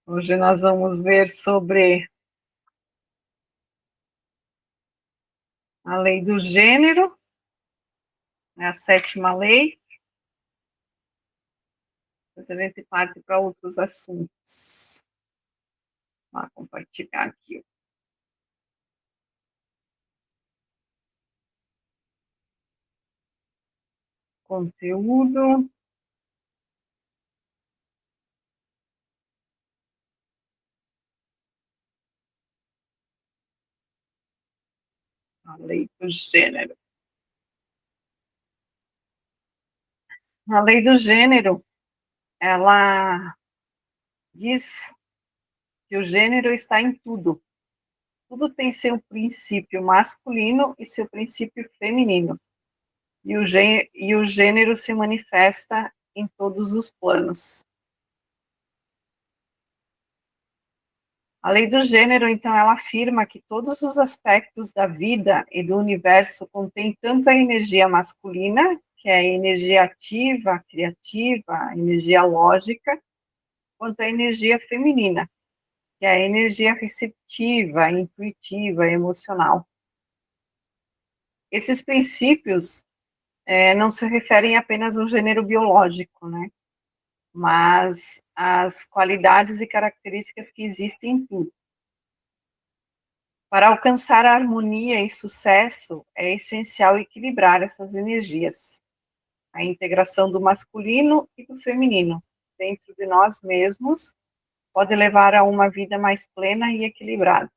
Hoje nós vamos ver sobre a lei do gênero, a sétima lei. Depois a gente parte para outros assuntos. Vou compartilhar aqui o conteúdo. A lei do gênero. A lei do gênero, ela diz que o gênero está em tudo. Tudo tem seu princípio masculino e seu princípio feminino. E o gênero se manifesta em todos os planos. A lei do gênero, então, ela afirma que todos os aspectos da vida e do universo contêm tanto a energia masculina, que é a energia ativa, criativa, a energia lógica, quanto a energia feminina, que é a energia receptiva, intuitiva, emocional. Esses princípios não se referem apenas ao gênero biológico, né? Mas às qualidades e características que existem em tudo. Para alcançar a harmonia e sucesso, é essencial equilibrar essas energias. A integração do masculino e do feminino dentro de nós mesmos pode levar a uma vida mais plena e equilibrada.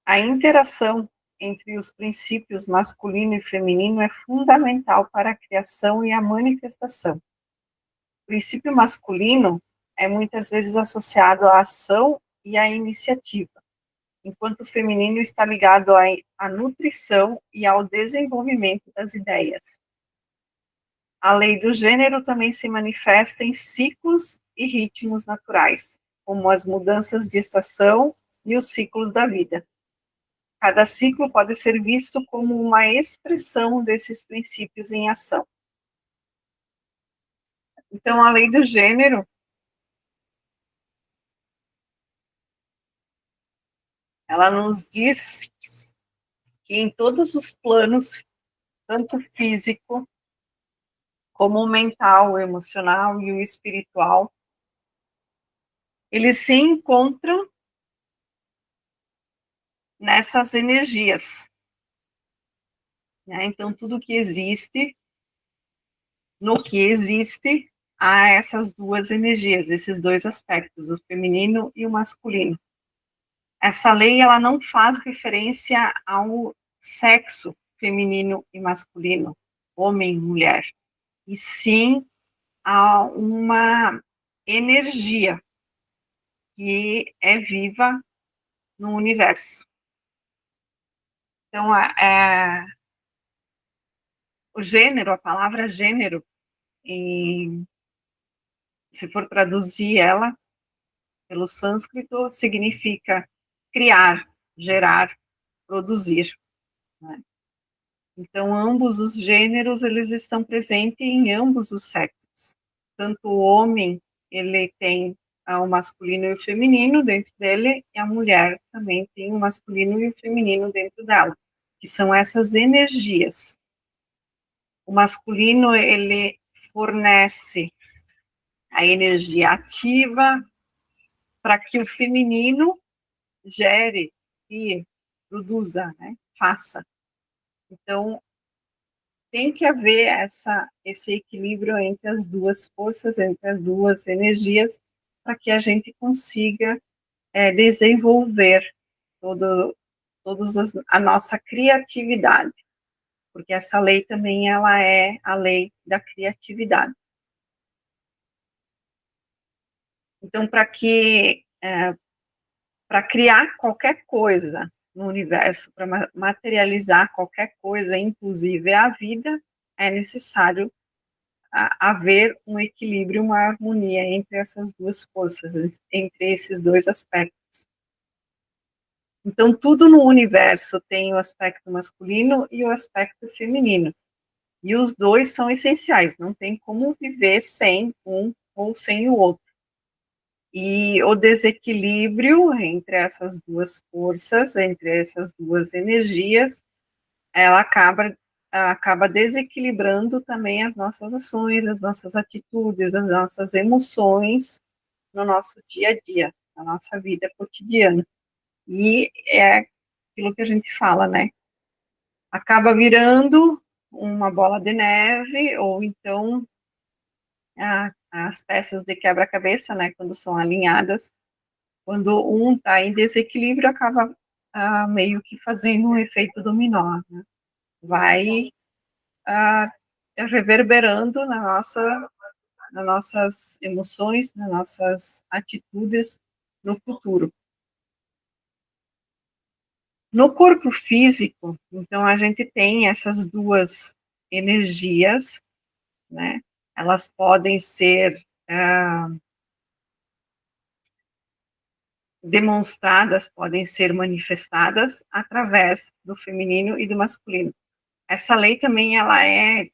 A interação entre os princípios masculino e feminino é fundamental para a criação e a manifestação. O princípio masculino é muitas vezes associado à ação e à iniciativa, enquanto o feminino está ligado à nutrição e ao desenvolvimento das ideias. A lei do gênero também se manifesta em ciclos e ritmos naturais, como as mudanças de estação e os ciclos da vida. Cada ciclo pode ser visto como uma expressão desses princípios em ação. Então, a lei do gênero, ela nos diz que em todos os planos, tanto físico, como o mental, o emocional e o espiritual, eles se encontram nessas energias. Né? Então, tudo que existe, no que existe, há essas duas energias, esses dois aspectos, o feminino e o masculino. Essa lei, ela não faz referência ao sexo feminino e masculino, homem e mulher, e sim a uma energia que é viva no universo. Então, o gênero, a palavra gênero, se for traduzir ela pelo sânscrito, significa criar, gerar, produzir. Né? Então, ambos os gêneros, eles estão presentes em ambos os sexos. Tanto o homem, ele tem o masculino e o feminino dentro dele, e a mulher também tem o masculino e o feminino dentro dela, que são essas energias. O masculino, ele fornece a energia ativa para que o feminino gere e produza, né, faça. Então, tem que haver esse equilíbrio entre as duas forças, entre as duas energias, para que a gente consiga desenvolver a nossa criatividade, porque essa lei também ela é a lei da criatividade. Então, para criar qualquer coisa no universo, para materializar qualquer coisa, inclusive a vida, é necessário haver um equilíbrio, uma harmonia entre essas duas forças, entre esses dois aspectos. Então, tudo no universo tem o aspecto masculino e o aspecto feminino. E os dois são essenciais, não tem como viver sem um ou sem o outro. E o desequilíbrio entre essas duas forças, entre essas duas energias, ela acaba desequilibrando também as nossas ações, as nossas atitudes, as nossas emoções no nosso dia a dia, na nossa vida cotidiana. E é aquilo que a gente fala, né? Acaba virando uma bola de neve, ou então as peças de quebra-cabeça, né, quando são alinhadas, quando um está em desequilíbrio, acaba meio que fazendo um efeito dominó, né? Vai ah, reverberando nas nossas emoções, nas nossas atitudes no futuro. No corpo físico, então, a gente tem essas duas energias, né? Elas podem ser demonstradas, podem ser manifestadas através do feminino e do masculino. Essa lei também ela é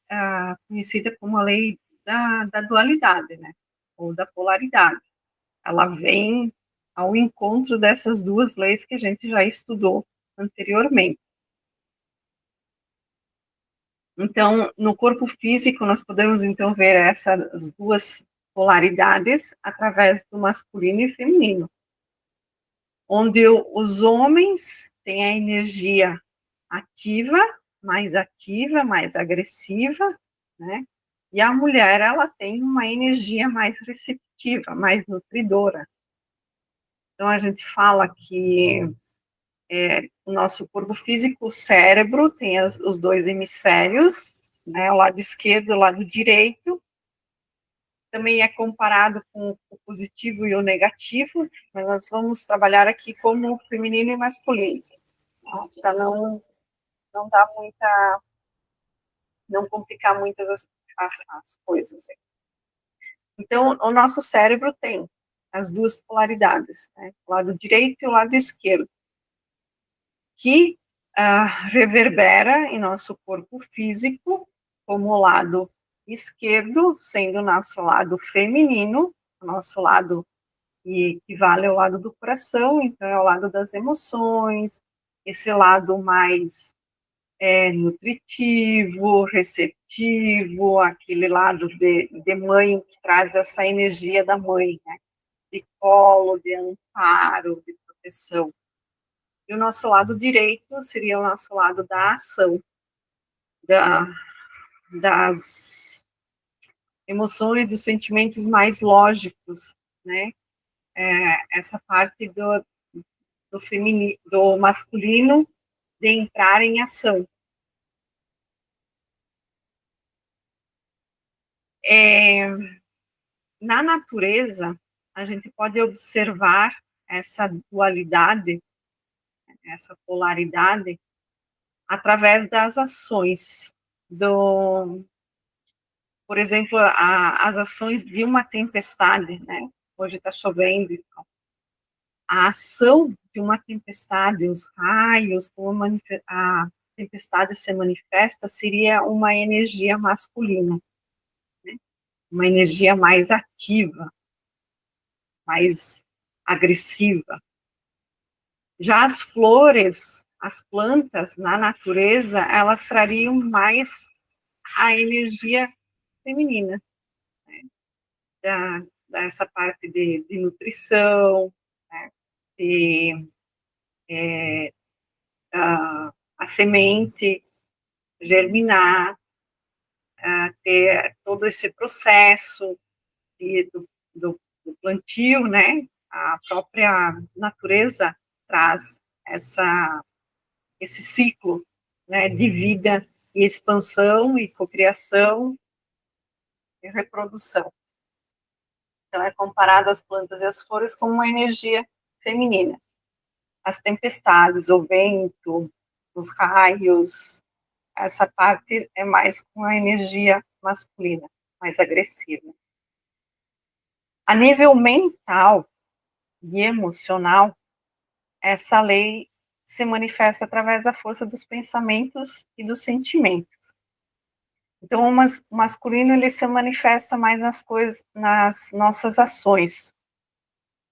conhecida como a lei da dualidade, né? Ou da polaridade. Ela vem ao encontro dessas duas leis que a gente já estudou anteriormente. Então, no corpo físico, nós podemos, então, ver essas duas polaridades através do masculino e feminino, onde os homens têm a energia ativa, mais agressiva, né? E a mulher, ela tem uma energia mais receptiva, mais nutridora. Então, a gente fala que o nosso corpo físico, o cérebro, tem os dois hemisférios, né, o lado esquerdo e o lado direito. Também é comparado com o positivo e o negativo, mas nós vamos trabalhar aqui como feminino e masculino, tá? Para não dar muita, não complicar muitas as coisas. Então, o nosso cérebro tem as duas polaridades, né, o lado direito e o lado esquerdo, que reverbera em nosso corpo físico, como o lado esquerdo, sendo o nosso lado feminino, o nosso lado que equivale ao lado do coração, então é o lado das emoções, esse lado mais nutritivo, receptivo, aquele lado de mãe que traz essa energia da mãe, né? De colo, de amparo, de proteção. E o nosso lado direito seria o nosso lado da ação, das emoções, dos sentimentos mais lógicos, né? Essa parte do feminino, do masculino, de entrar em ação. Na natureza, a gente pode observar essa dualidade, essa polaridade, através das ações, por exemplo, as ações de uma tempestade, né? Hoje está chovendo, então. A ação de uma tempestade, os raios, como a tempestade se manifesta, seria uma energia masculina, né? Uma energia mais ativa, mais agressiva. Já as flores, as plantas na natureza, elas trariam mais a energia feminina, dessa parte de nutrição, né, de a semente germinar, ter todo esse processo do plantio, né? A própria natureza traz esse ciclo, né, de vida e expansão e cocriação e reprodução. Então, é comparado as plantas e as flores como uma energia feminina. As tempestades, o vento, os raios, essa parte é mais com a energia masculina, mais agressiva. A nível mental e emocional, essa lei se manifesta através da força dos pensamentos e dos sentimentos. Então, o masculino ele se manifesta mais nas coisas, nas nossas ações,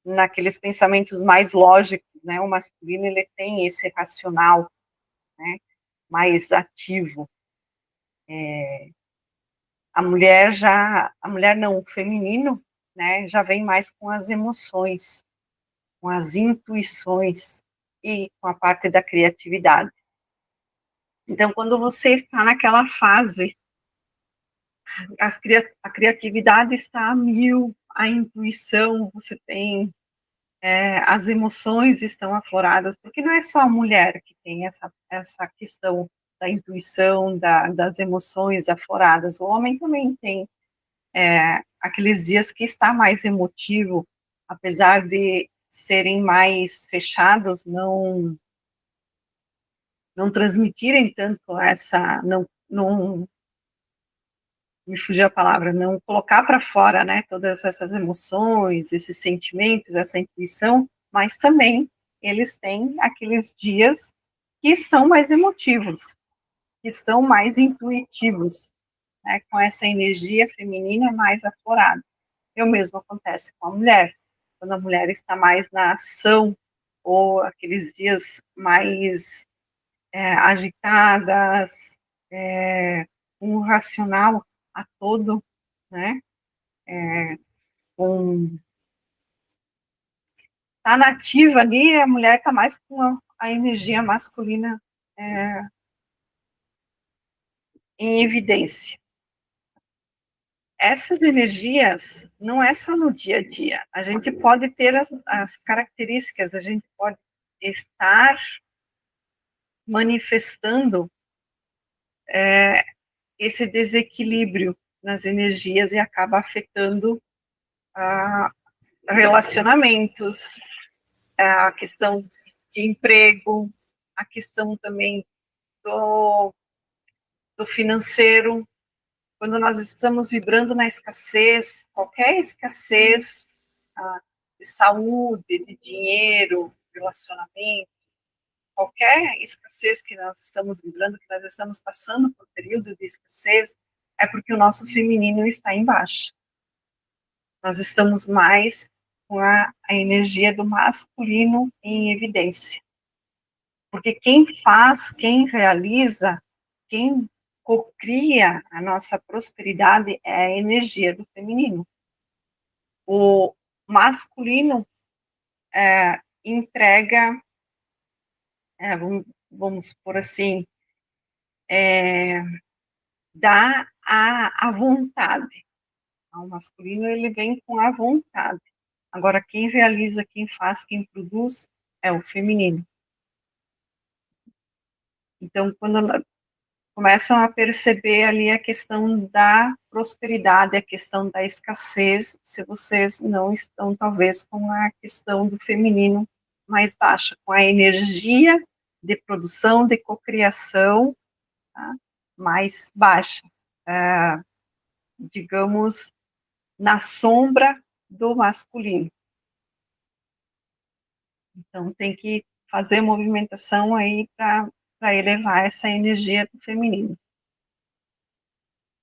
naqueles pensamentos mais lógicos, né? O masculino, ele tem esse racional, né? Mais ativo. A mulher não, o feminino, né? Já vem mais com as emoções, com as intuições e com a parte da criatividade. Então, quando você está naquela fase, a criatividade está a mil, a intuição, você tem, as emoções estão afloradas, porque não é só a mulher que tem essa questão da intuição, das emoções afloradas, o homem também tem aqueles dias que está mais emotivo, apesar de serem mais fechados, não transmitirem tanto não me fugiu a palavra, não colocar para fora, né, todas essas emoções, esses sentimentos, essa intuição, mas também eles têm aqueles dias que são mais emotivos, que estão mais intuitivos, né, com essa energia feminina mais aflorada. E o mesmo acontece com a mulher, quando a mulher está mais na ação, ou aqueles dias mais agitadas, um racional a todo, né? Com, tá nativa ali, a mulher está mais com a energia masculina em evidência. Essas energias não é só no dia a dia. A gente pode ter as características, a gente pode estar manifestando esse desequilíbrio nas energias e acaba afetando a relacionamentos, a questão de emprego, a questão também do financeiro. Quando nós estamos vibrando na escassez, qualquer escassez de saúde, de dinheiro, relacionamento, qualquer escassez que nós estamos vibrando, que nós estamos passando por período de escassez, é porque o nosso feminino está em baixa. Nós estamos mais com a energia do masculino em evidência. Porque quem faz, quem realiza, quem cocria a nossa prosperidade é a energia do feminino. O masculino entrega, vamos por assim, dá a vontade. O masculino, ele vem com a vontade. Agora, quem realiza, quem faz, quem produz é o feminino. Então, quando começam a perceber ali a questão da prosperidade, a questão da escassez, se vocês não estão, talvez, com a questão do feminino mais baixa, com a energia de produção, de cocriação, tá, mais baixa. Digamos, na sombra do masculino. Então, tem que fazer movimentação aí para elevar essa energia do feminino.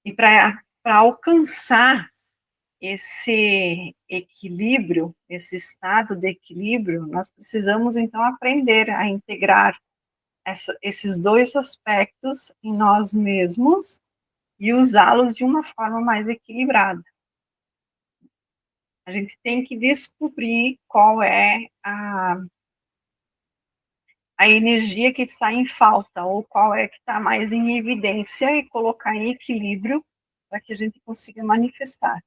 E para alcançar esse equilíbrio, esse estado de equilíbrio, nós precisamos, então, aprender a integrar esses dois aspectos em nós mesmos e usá-los de uma forma mais equilibrada. A gente tem que descobrir qual é a energia que está em falta, ou qual é que está mais em evidência, e colocar em equilíbrio para que a gente consiga manifestar.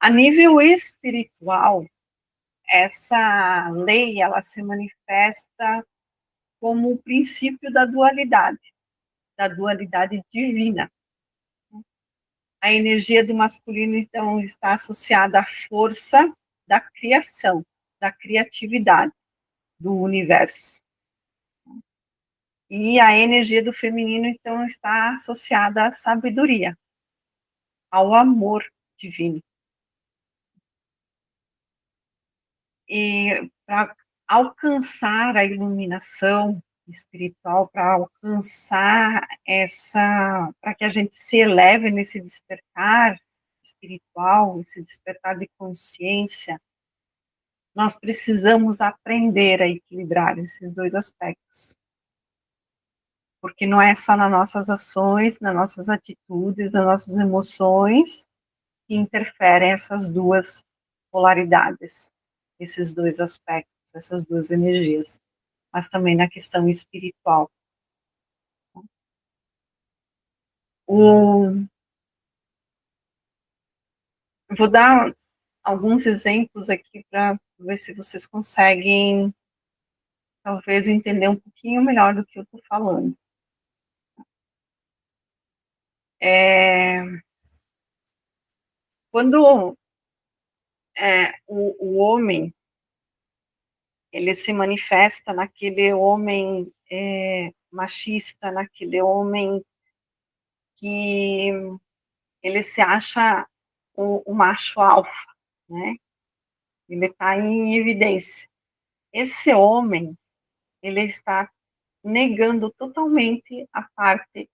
A nível espiritual, essa lei, ela se manifesta como o princípio da dualidade divina. A energia do masculino, então, está associada à força da criação, da criatividade do universo. E a energia do feminino, então, está associada à sabedoria, ao amor divino. E para alcançar a iluminação espiritual, para alcançar para que a gente se eleve nesse despertar espiritual, esse despertar de consciência, nós precisamos aprender a equilibrar esses dois aspectos. Porque não é só nas nossas ações, nas nossas atitudes, nas nossas emoções que interferem essas duas polaridades, esses dois aspectos, essas duas energias, mas também na questão espiritual. Vou dar alguns exemplos aqui para ver se vocês conseguem, talvez, entender um pouquinho melhor do que eu estou falando. Quando o homem ele se manifesta naquele homem machista, naquele homem que ele se acha o macho alfa, né? Ele está em evidência. Esse homem, ele está negando totalmente a parte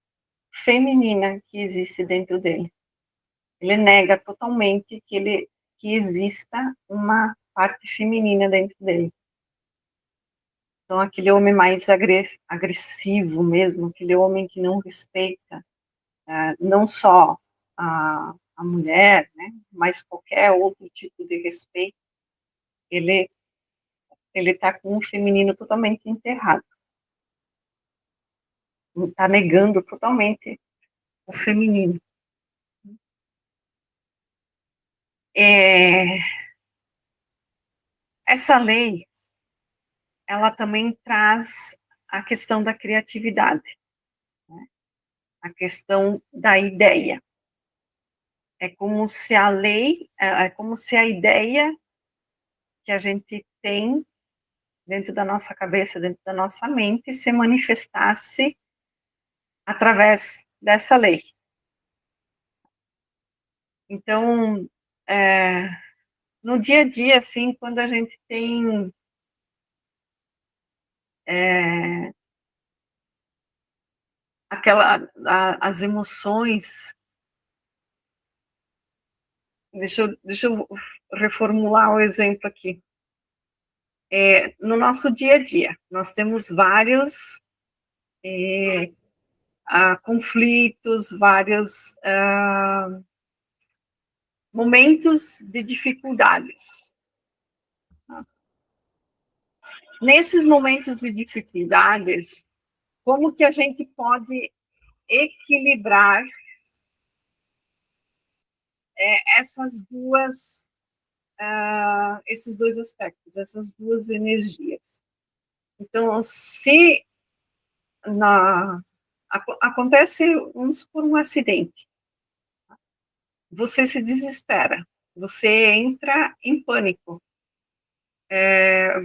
feminina que existe dentro dele. Ele nega totalmente que exista uma parte feminina dentro dele. Então, aquele homem mais agressivo mesmo, aquele homem que não respeita não só a mulher, né, mas qualquer outro tipo de respeito, ele está com o feminino totalmente enterrado. Está negando totalmente o feminino. Essa lei, ela também traz a questão da criatividade, né? A questão da ideia. É como se a lei, é como se a ideia que a gente tem dentro da nossa cabeça, dentro da nossa mente, se manifestasse através dessa lei. Então, no dia a dia, assim, quando a gente tem as emoções, deixa eu reformular o exemplo aqui. No nosso dia a dia, nós temos vários conflitos, vários momentos de dificuldades. Nesses momentos de dificuldades, como que a gente pode equilibrar esses dois aspectos, essas duas energias? Então, se acontece por um acidente, você se desespera, você entra em pânico,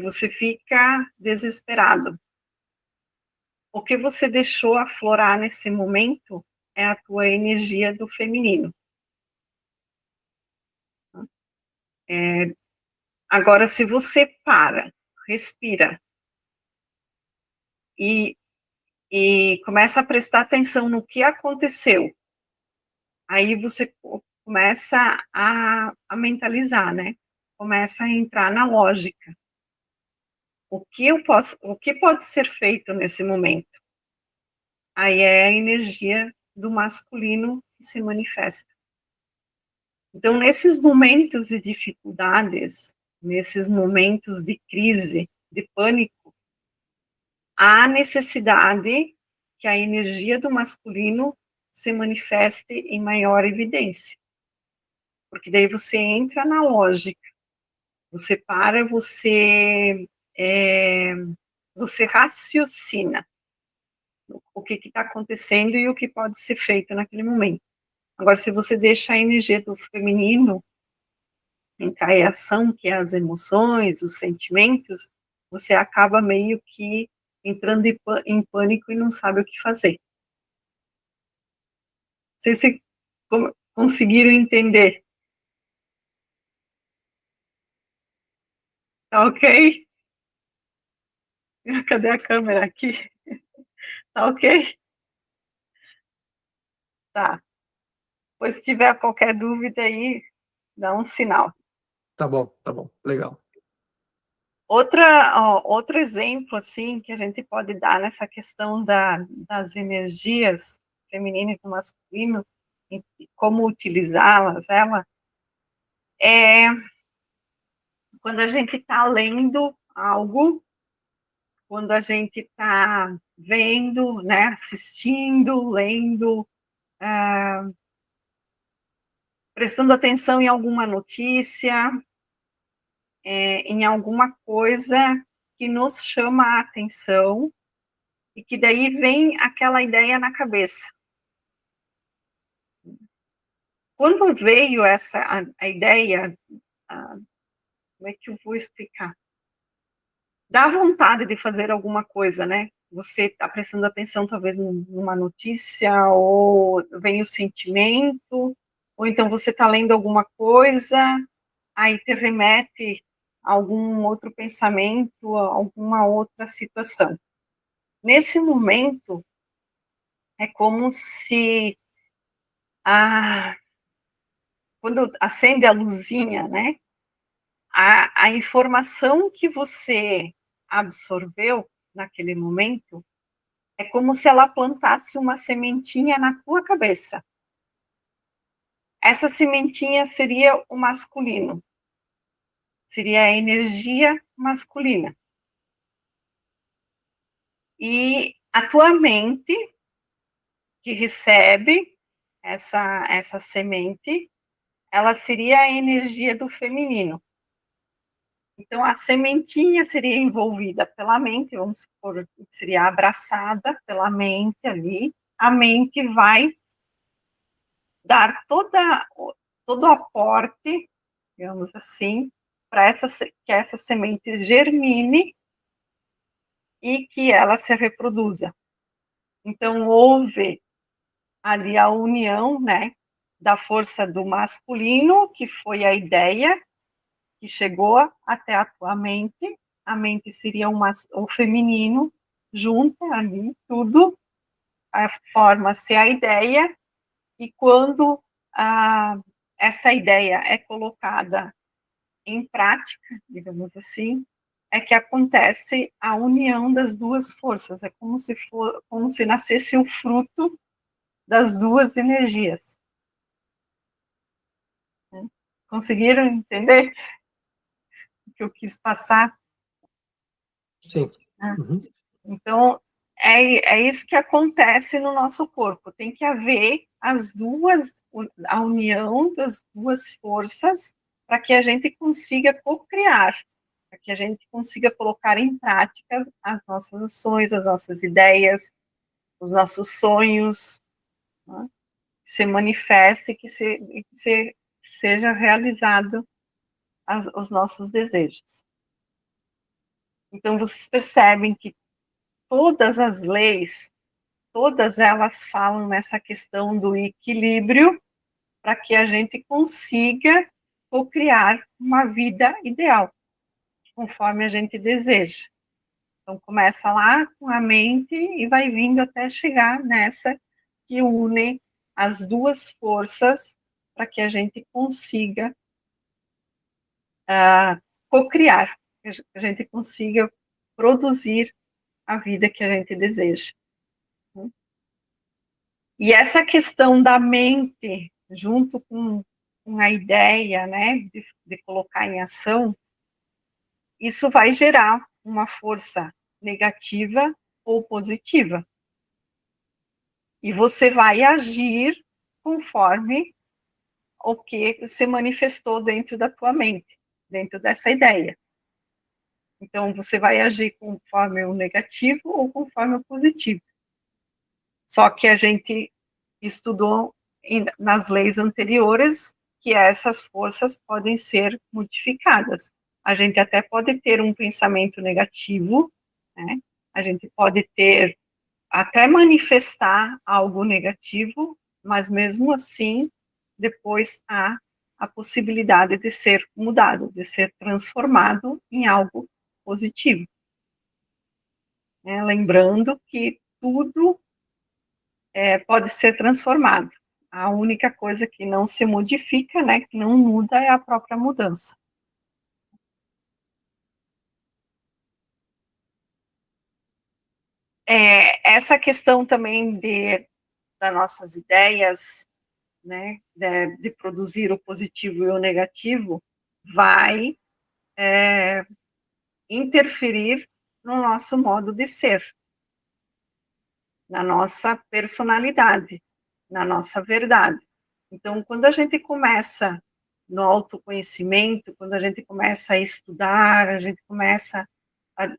você fica desesperado. O que você deixou aflorar nesse momento é a tua energia do feminino. Agora, se você para, respira e começa a prestar atenção no que aconteceu, aí você começa a mentalizar, né? Começa a entrar na lógica. O que pode ser feito nesse momento? Aí é a energia do masculino que se manifesta. Então, nesses momentos de dificuldades, nesses momentos de crise, de pânico, há necessidade que a energia do masculino se manifeste em maior evidência. Porque daí você entra na lógica, você para, você raciocina o que está acontecendo e o que pode ser feito naquele momento. Agora, se você deixa a energia do feminino entrar em ação, que é as emoções, os sentimentos, você acaba meio que entrando em pânico e não sabe o que fazer. Não sei se conseguiram entender. Tá ok? Cadê a câmera aqui? Tá ok? Tá. Pois se tiver qualquer dúvida aí, dá um sinal. Tá bom, legal. Outro exemplo, assim, que a gente pode dar nessa questão das energias feminino e masculino, e como utilizá-las, é quando a gente está lendo algo, quando a gente está vendo, né, assistindo, lendo, prestando atenção em alguma notícia, em alguma coisa que nos chama a atenção, e que daí vem aquela ideia na cabeça. Quando veio a ideia, como é que eu vou explicar? Dá vontade de fazer alguma coisa, né? Você está prestando atenção, talvez, numa notícia, ou vem o sentimento, ou então você está lendo alguma coisa, aí te remete a algum outro pensamento, a alguma outra situação. Nesse momento, é como se quando acende a luzinha, né? A informação que você absorveu naquele momento é como se ela plantasse uma sementinha na tua cabeça. Essa sementinha seria o masculino, seria a energia masculina. E a tua mente, que recebe essa semente, ela seria a energia do feminino. Então, a sementinha seria envolvida pela mente, vamos supor, seria abraçada pela mente ali. A mente vai dar todo o aporte, digamos assim, para que essa semente germine e que ela se reproduza. Então, houve ali a união, né, da força do masculino, que foi a ideia que chegou até a mente seria o feminino, junta ali tudo, forma-se a ideia, e quando essa ideia é colocada em prática, digamos assim, é que acontece a união das duas forças, é como se nascesse o fruto das duas energias. Conseguiram entender o que eu quis passar? Sim. Uhum. Então, é isso que acontece no nosso corpo. Tem que haver a união das duas forças para que a gente consiga co-criar, para que a gente consiga colocar em prática as nossas ações, as nossas ideias, os nossos sonhos, né? Que se manifeste, seja realizado os nossos desejos. Então, vocês percebem que todas as leis, todas elas falam nessa questão do equilíbrio para que a gente consiga co-criar uma vida ideal, conforme a gente deseja. Então, começa lá com a mente e vai vindo até chegar nessa que une as duas forças para que a gente consiga co-criar, que a gente consiga produzir a vida que a gente deseja. E essa questão da mente, junto com a ideia, né, de colocar em ação, isso vai gerar uma força negativa ou positiva. E você vai agir conforme o que se manifestou dentro da tua mente, dentro dessa ideia. Então, você vai agir conforme o negativo ou conforme o positivo. Só que a gente estudou nas leis anteriores que essas forças podem ser modificadas. A gente até pode ter um pensamento negativo, né? A gente pode até manifestar algo negativo, mas mesmo assim, depois há a possibilidade de ser mudado, de ser transformado em algo positivo. Lembrando que tudo pode ser transformado. A única coisa que não se modifica, né, que não muda, é a própria mudança. Essa questão também das nossas ideias, né, de produzir o positivo e o negativo, vai interferir no nosso modo de ser, na nossa personalidade, na nossa verdade. Então, quando a gente começa no autoconhecimento, quando a gente começa a estudar, a gente começa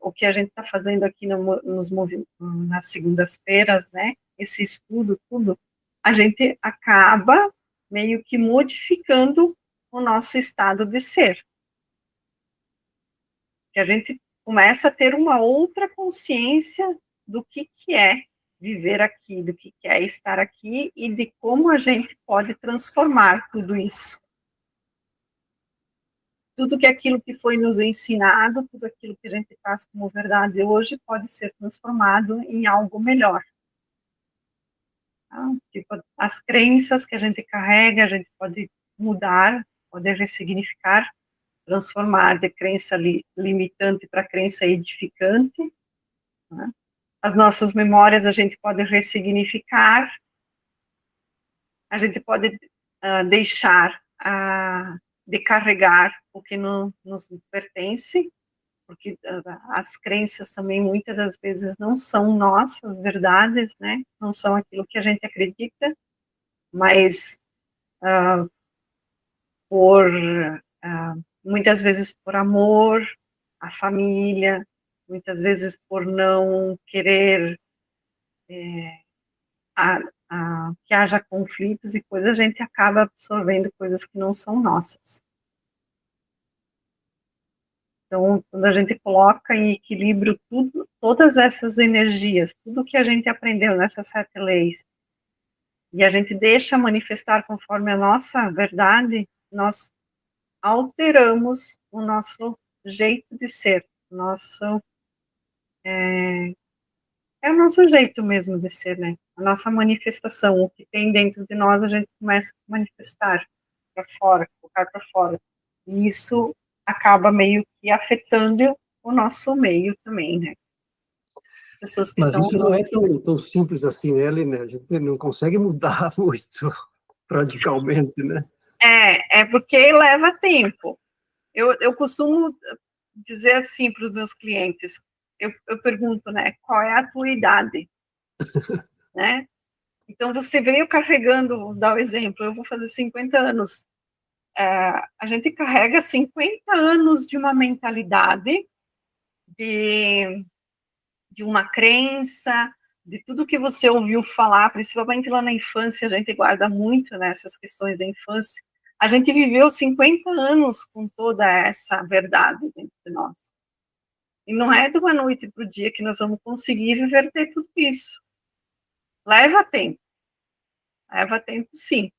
o que a gente está fazendo aqui nas segundas-feiras, né? Esse estudo, tudo, a gente acaba meio que modificando o nosso estado de ser. Que a gente começa a ter uma outra consciência do que é viver aqui, do que é estar aqui e de como a gente pode transformar tudo isso. Tudo que aquilo que foi nos ensinado, tudo aquilo que a gente faz como verdade hoje pode ser transformado em algo melhor. Tá? Tipo, as crenças que a gente carrega, a gente pode mudar, pode ressignificar, transformar de crença limitante para crença edificante. Né? As nossas memórias a gente pode ressignificar, a gente pode deixar de carregar o que não nos pertence, porque as crenças também muitas das vezes não são nossas verdades, né? Não são aquilo que a gente acredita, mas por muitas vezes por amor à família, muitas vezes por não querer que haja conflitos e coisas, a gente acaba absorvendo coisas que não são nossas. Então, quando a gente coloca em equilíbrio tudo, todas essas energias, tudo que a gente aprendeu nessas 7 leis, e a gente deixa manifestar conforme a nossa verdade, nós alteramos o nosso jeito de ser, é o nosso jeito mesmo de ser, né? A nossa manifestação, o que tem dentro de nós, a gente começa a manifestar para fora, colocar para fora. E isso acaba meio que afetando o nosso meio também, né? As pessoas que Mas estão... isso não é tão simples assim, né, Aline? A gente não consegue mudar muito radicalmente, né? É porque leva tempo. Eu costumo dizer assim para os meus clientes, eu pergunto, né, qual é a tua idade? Né? Então, você veio carregando, vou dar o exemplo, eu vou fazer 50 anos. A gente carrega 50 anos de uma mentalidade, de, de uma crença, de tudo que você ouviu falar, principalmente lá na infância, a gente guarda muito nessas questões da infância. A gente viveu 50 anos com toda essa verdade dentro de nós. E não é de uma noite para o dia que nós vamos conseguir reverter tudo isso. Leva tempo sim.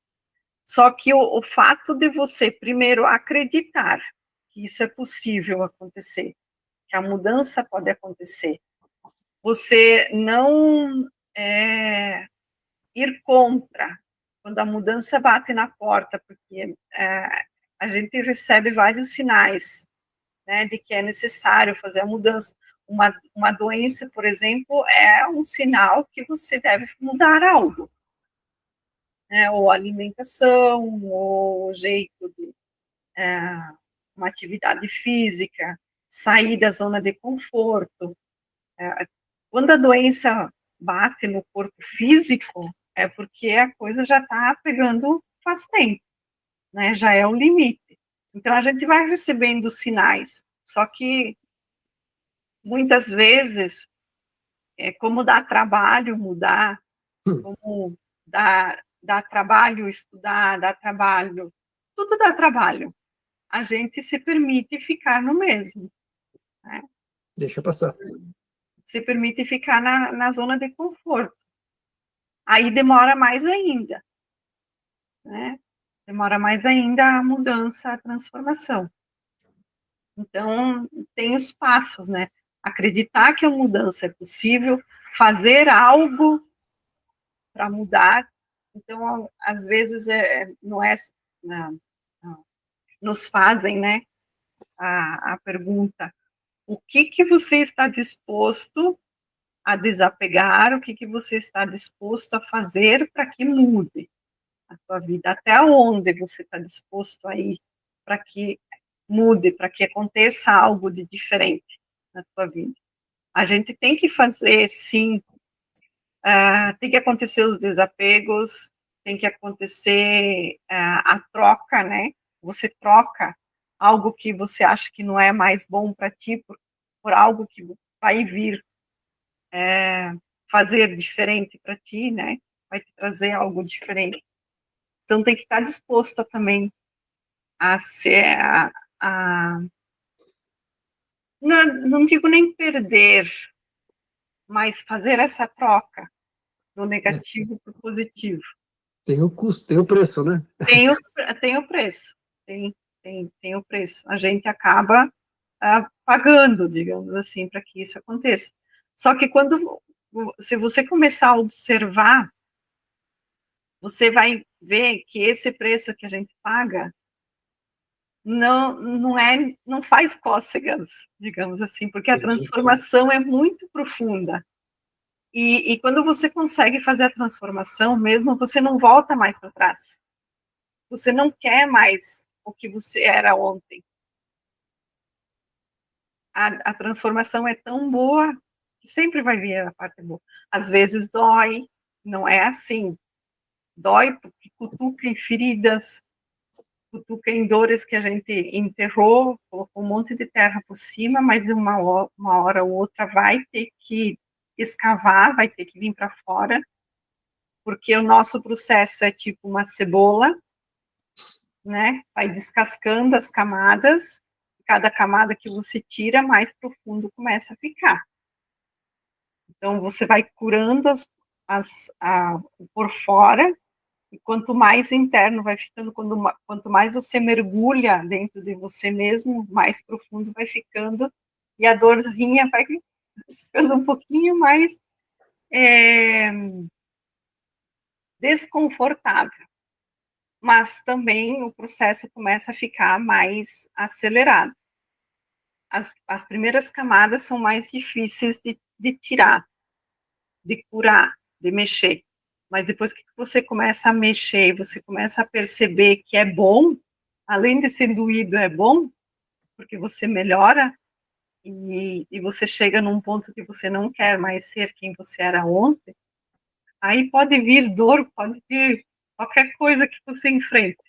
Só que o fato de você, primeiro, acreditar que isso é possível acontecer, que a mudança pode acontecer, você não ir contra quando a mudança bate na porta, porque a gente recebe vários sinais, né, de que é necessário fazer a mudança. Uma doença, por exemplo, é um sinal que você deve mudar algo, né, ou alimentação, ou o jeito de uma atividade física, sair da zona de conforto. Quando a doença bate no corpo físico, é porque a coisa já está pegando faz tempo, né? Já é o limite. Então a gente vai recebendo sinais, só que muitas vezes, como dá trabalho mudar, como dá trabalho estudar, dá trabalho, tudo dá trabalho. A gente se permite ficar no mesmo, né? Deixa passar. Se permite ficar na zona de conforto. Aí demora mais ainda, né? Demora mais ainda a mudança, a transformação. Então, tem os passos, né? Acreditar que a mudança é possível, fazer algo para mudar. Então, às vezes, não é... Não, não, nos fazem, né, a pergunta, o que você está disposto a desapegar, o que, que você está disposto a fazer para que mude a sua vida, até onde você está disposto a ir para que mude, para que aconteça algo de diferente na sua vida. A gente tem que fazer, sim, tem que acontecer os desapegos, tem que acontecer a troca, né? Você troca algo que você acha que não é mais bom para ti por algo que vai vir fazer diferente para ti, né? Vai te trazer algo diferente. Então tem que estar disposto também a ser, não digo nem perder, mas fazer essa troca do É, negativo para o positivo. tem o custo, tem o preço, né? Tem o preço, tem o preço. A gente acaba pagando, digamos assim, para que isso aconteça. Só que se você começar a observar, você vai ver que esse preço que a gente paga não faz cócegas, digamos assim, porque a Entendi. transformação é muito profunda. E quando você consegue fazer a transformação mesmo, você não volta mais para trás. Você não quer mais o que você era ontem. A transformação é tão boa que sempre vai vir a parte boa. Às vezes dói, não é assim. Dói porque cutuca em feridas, cutuca em dores que a gente enterrou, colocou um monte de terra por cima, mas uma hora ou outra vai ter que escavar, vai ter que vir para fora, porque o nosso processo é tipo uma cebola, né? Vai descascando as camadas, cada camada que você tira, mais profundo começa a ficar. Então, você vai curando por fora, e quanto mais interno vai ficando, quanto mais você mergulha dentro de você mesmo, mais profundo vai ficando, e a dorzinha vai ficando um pouquinho mais desconfortável. Mas também o processo começa a ficar mais acelerado. As primeiras camadas são mais difíceis de tirar, de curar, de mexer. Mas depois que você começa a mexer, você começa a perceber que é bom, além de ser doído, é bom, porque você melhora e você chega num ponto que você não quer mais ser quem você era ontem, aí pode vir dor, pode vir qualquer coisa que você enfrente.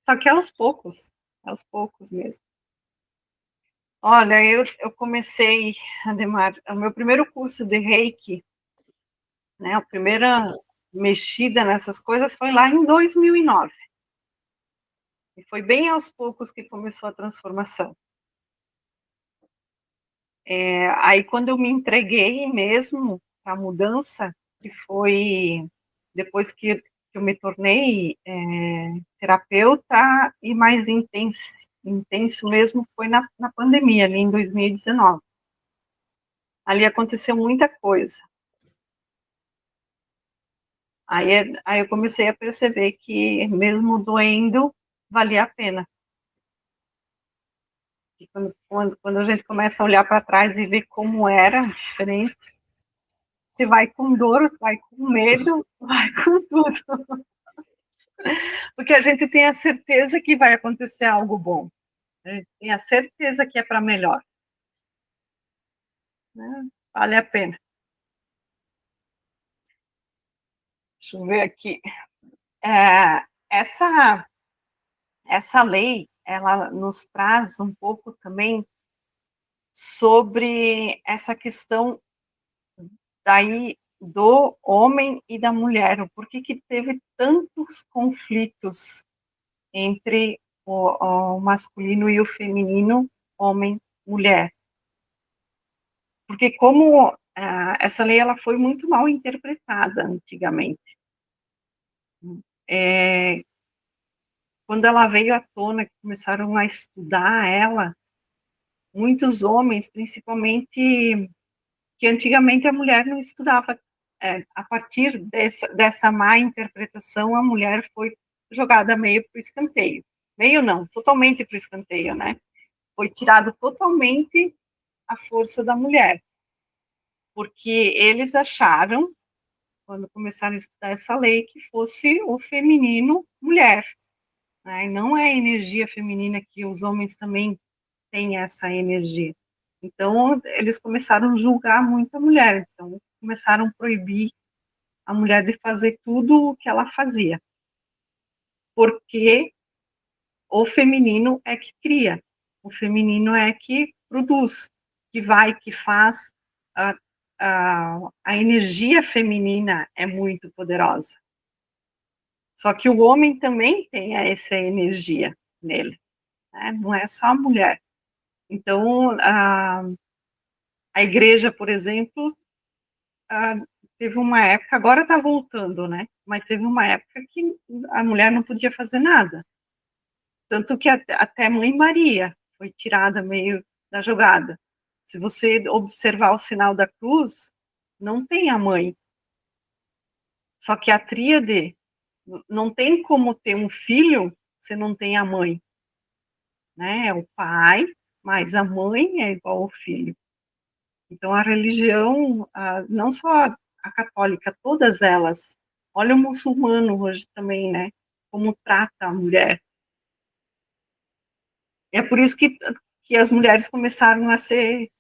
Só que aos poucos mesmo. Olha, eu comecei, Ademar, o meu primeiro curso de Reiki, né, a primeira mexida nessas coisas foi lá em 2009. E foi bem aos poucos que começou a transformação. Aí, quando eu me entreguei mesmo para a mudança, que foi depois que eu me tornei terapeuta, e mais intenso mesmo foi na pandemia, ali em 2019. Ali aconteceu muita coisa. Aí eu comecei a perceber que, mesmo doendo, valia a pena. E quando a gente começa a olhar para trás e ver como era diferente, você vai com dor, vai com medo, vai com tudo. Porque a gente tem a certeza que vai acontecer algo bom. A gente tem a certeza que é para melhor. Né? Vale a pena. Deixa eu ver aqui. Essa lei, ela nos traz um pouco também sobre essa questão daí do homem e da mulher, o porquê que teve tantos conflitos entre o masculino e o feminino, homem, mulher. Porque como essa lei ela foi muito mal interpretada antigamente. Quando ela veio à tona, que começaram a estudar ela, muitos homens, principalmente, que antigamente a mulher não estudava. A partir dessa má interpretação, a mulher foi jogada meio para o escanteio. Meio não, totalmente para o escanteio, né? Foi tirado totalmente a força da mulher. porque eles acharam, quando começaram a estudar essa lei, que fosse o feminino mulher, né? E não é a energia feminina, que os homens também têm essa energia. Então, eles começaram a julgar muito a mulher, então começaram a proibir a mulher de fazer tudo o que ela fazia, porque o feminino é que cria, o feminino é que produz, que vai, que faz. A, a energia feminina é muito poderosa. Só que o homem também tem essa energia nele, né? Não é só a mulher. Então, a igreja, por exemplo, teve uma época, agora está voltando, né? Mas teve uma época que a mulher não podia fazer nada. Tanto que até Mãe Maria foi tirada meio da jogada. Se você observar o sinal da cruz, não tem a mãe. Só que a tríade, não tem como ter um filho se não tem a mãe. Né? É o pai, mas a mãe é igual ao filho. Então, a religião, não só a católica, todas elas, olha o muçulmano hoje também, né? Como trata a mulher. É por isso que as mulheres começaram a ser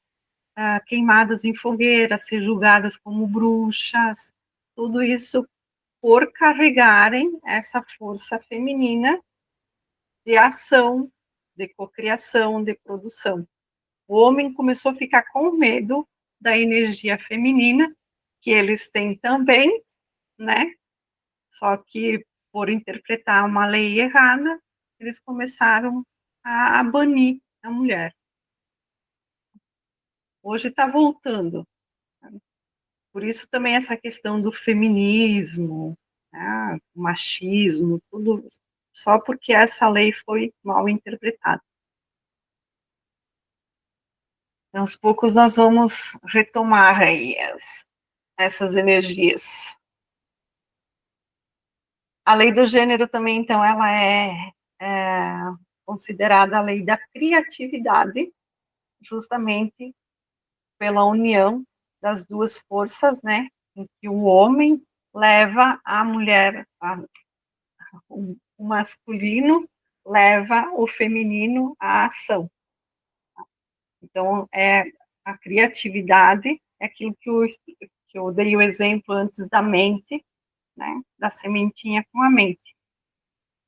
queimadas em fogueira, a ser julgadas como bruxas, tudo isso por carregarem essa força feminina de ação, de cocriação, de produção. O homem começou a ficar com medo da energia feminina, que eles têm também, né? Só que por interpretar uma lei errada, eles começaram a banir a mulher. Hoje está voltando. Por isso também essa questão do feminismo, né, o machismo, tudo só porque essa lei foi mal interpretada. Então, aos poucos nós vamos retomar aí essas energias. A lei do gênero também, então, ela é considerada a lei da criatividade, justamente pela união das duas forças, né, em que o homem leva a mulher, o masculino leva o feminino à ação. Então, a criatividade é aquilo que eu dei o exemplo antes da mente, né, da sementinha com a mente.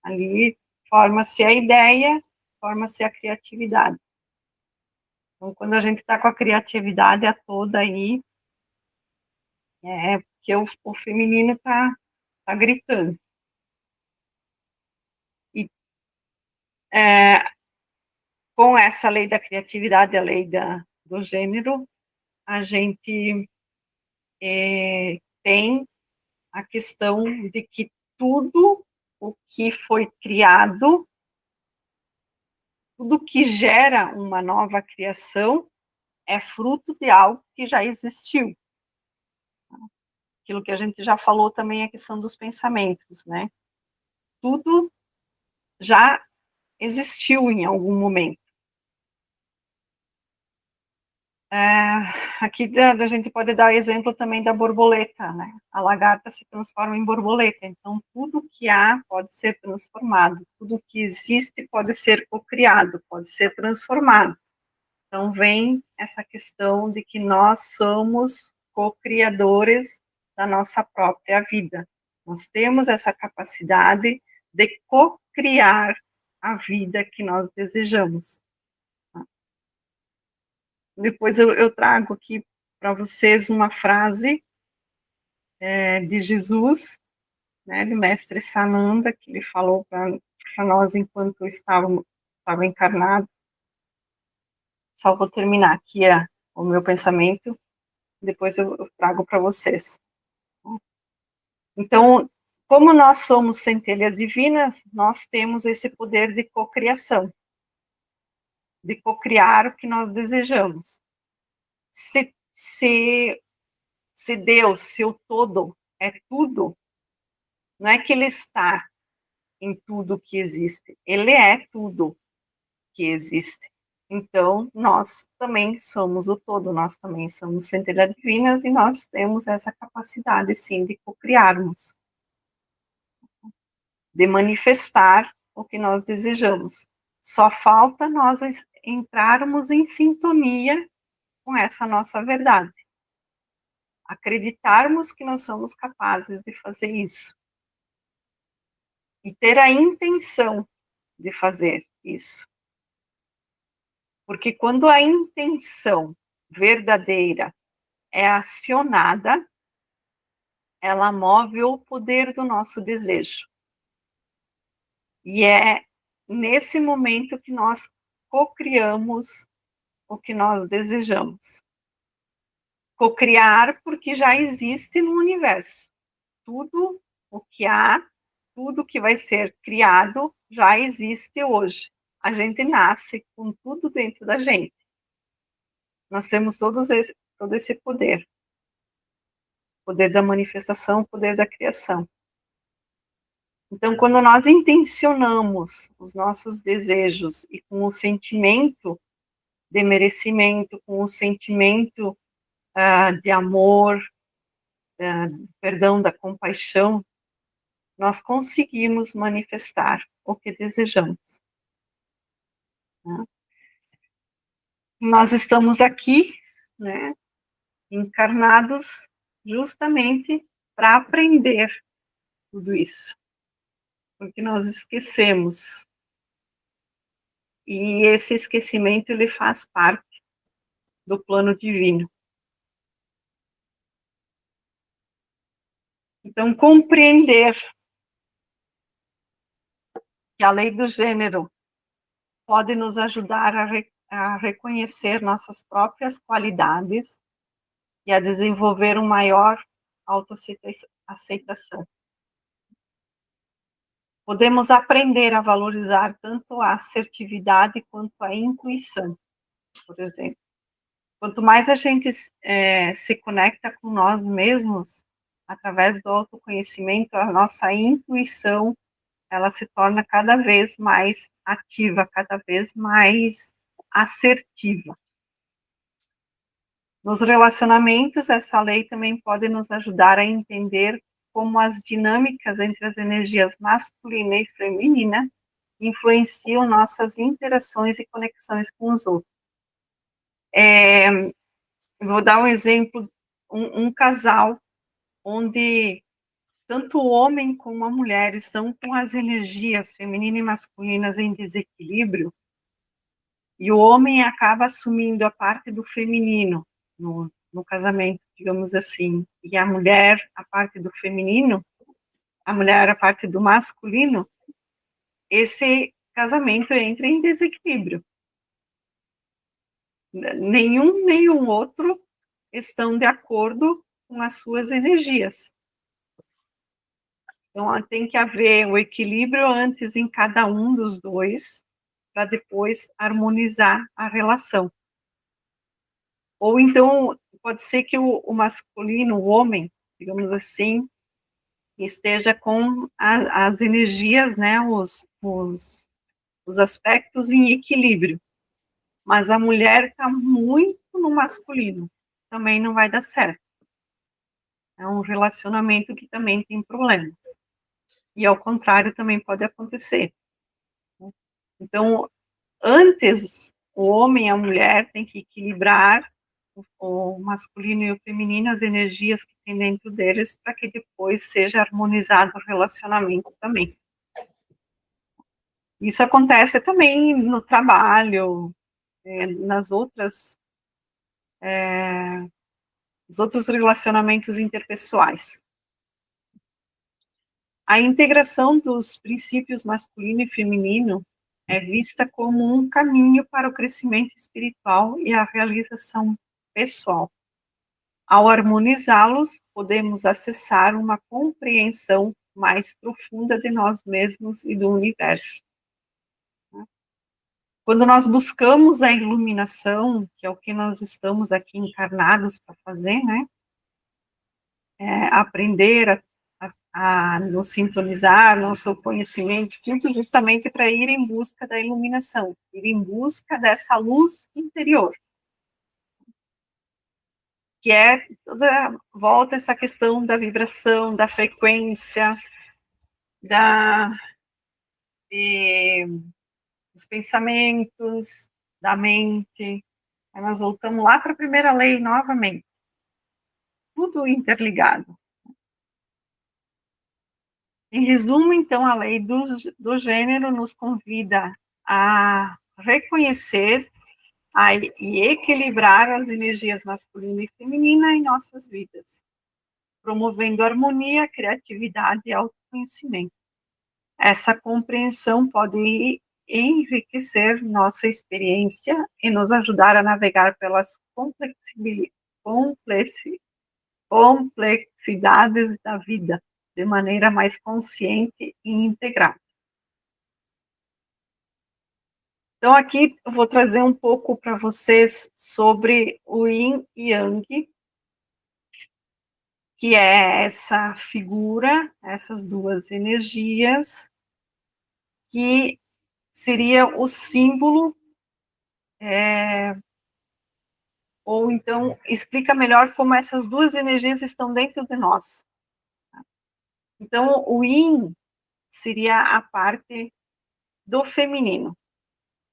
Ali forma-se a ideia, forma-se a criatividade. Então, quando a gente está com a criatividade a toda aí, é porque o feminino tá gritando. E com essa lei da criatividade, a lei do gênero, a gente tem a questão de que tudo o que foi criado, tudo que gera uma nova criação, é fruto de algo que já existiu. Aquilo que a gente já falou também é a questão dos pensamentos, né? Tudo já existiu em algum momento. Aqui a gente pode dar exemplo também da borboleta, né? A lagarta se transforma em borboleta, então tudo que há pode ser transformado, tudo que existe pode ser cocriado, pode ser transformado. Então vem essa questão de que nós somos co-criadores da nossa própria vida. Nós temos essa capacidade de co-criar a vida que nós desejamos. Depois eu trago aqui para vocês uma frase de Jesus, né, do mestre Sananda, que ele falou para nós enquanto estava encarnado. Só vou terminar aqui o meu pensamento, depois eu trago para vocês. Então, como nós somos centelhas divinas, nós temos esse poder de cocriação, de cocriar o que nós desejamos. Se Deus, se o todo é tudo, não é que ele está em tudo que existe, ele é tudo que existe. Então, nós também somos o todo, nós também somos centelhas divinas e nós temos essa capacidade, sim, de co-criarmos, de manifestar o que nós desejamos. Só falta nós entrarmos em sintonia com essa nossa verdade. Acreditarmos que nós somos capazes de fazer isso. E ter a intenção de fazer isso. Porque quando a intenção verdadeira é acionada, ela move o poder do nosso desejo. E é nesse momento que nós co-criamos o que nós desejamos. Co-criar porque já existe no universo. Tudo o que há, tudo que vai ser criado já existe hoje. A gente nasce com tudo dentro da gente. Nós temos todo esse poder. Poder da manifestação, poder da criação. Então, quando nós intencionamos os nossos desejos e com o sentimento de merecimento, com o sentimento de amor, perdão, da compaixão, nós conseguimos manifestar o que desejamos. Né? Nós estamos aqui, né, encarnados justamente para aprender tudo isso, porque nós esquecemos. E esse esquecimento, ele faz parte do plano divino. Então, compreender que a lei do gênero pode nos ajudar a reconhecer nossas próprias qualidades e a desenvolver uma maior autoaceitação. Podemos aprender a valorizar tanto a assertividade quanto a intuição, por exemplo. Quanto mais a gente se conecta com nós mesmos, através do autoconhecimento, a nossa intuição, ela se torna cada vez mais ativa, cada vez mais assertiva. Nos relacionamentos, essa lei também pode nos ajudar a entender como as dinâmicas entre as energias masculina e feminina influenciam nossas interações e conexões com os outros. Vou dar um exemplo, um casal onde tanto o homem como a mulher estão com as energias feminina e masculinas em desequilíbrio, e o homem acaba assumindo a parte do feminino no casamento, digamos assim, e a mulher a parte do feminino, a mulher a parte do masculino, esse casamento entra em desequilíbrio. Nenhum nem o outro estão de acordo com as suas energias. Então, tem que haver o equilíbrio antes em cada um dos dois, para depois harmonizar a relação. Ou então, pode ser que o masculino, o homem, digamos assim, esteja com as energias, né, os aspectos em equilíbrio. Mas a mulher está muito no masculino, também não vai dar certo. É um relacionamento que também tem problemas. E ao contrário também pode acontecer. Então, antes, o homem e a mulher têm que equilibrar o masculino e o feminino, as energias que tem dentro deles, para que depois seja harmonizado o relacionamento também. Isso acontece também no trabalho, nas outras, os outros relacionamentos interpessoais. A integração dos princípios masculino e feminino é vista como um caminho para o crescimento espiritual e a realização pessoal. Ao harmonizá-los, podemos acessar uma compreensão mais profunda de nós mesmos e do universo. Quando nós buscamos a iluminação, que é o que nós estamos aqui encarnados para fazer, né? Aprender a nos sintonizar, nosso conhecimento, tudo justamente para ir em busca da iluminação, ir em busca dessa luz interior, que é toda volta essa questão da vibração, da frequência, da dos pensamentos, da mente. Aí nós voltamos lá para a primeira lei novamente, tudo interligado. Em resumo, então, a lei do gênero nos convida a reconhecer e equilibrar as energias masculina e feminina em nossas vidas, promovendo harmonia, criatividade e autoconhecimento. Essa compreensão pode enriquecer nossa experiência e nos ajudar a navegar pelas complexidades da vida de maneira mais consciente e integrada. Então, aqui eu vou trazer um pouco para vocês sobre o Yin e Yang, que é essa figura, essas duas energias, que seria o símbolo, ou então explica melhor como essas duas energias estão dentro de nós. Então, o Yin seria a parte do feminino,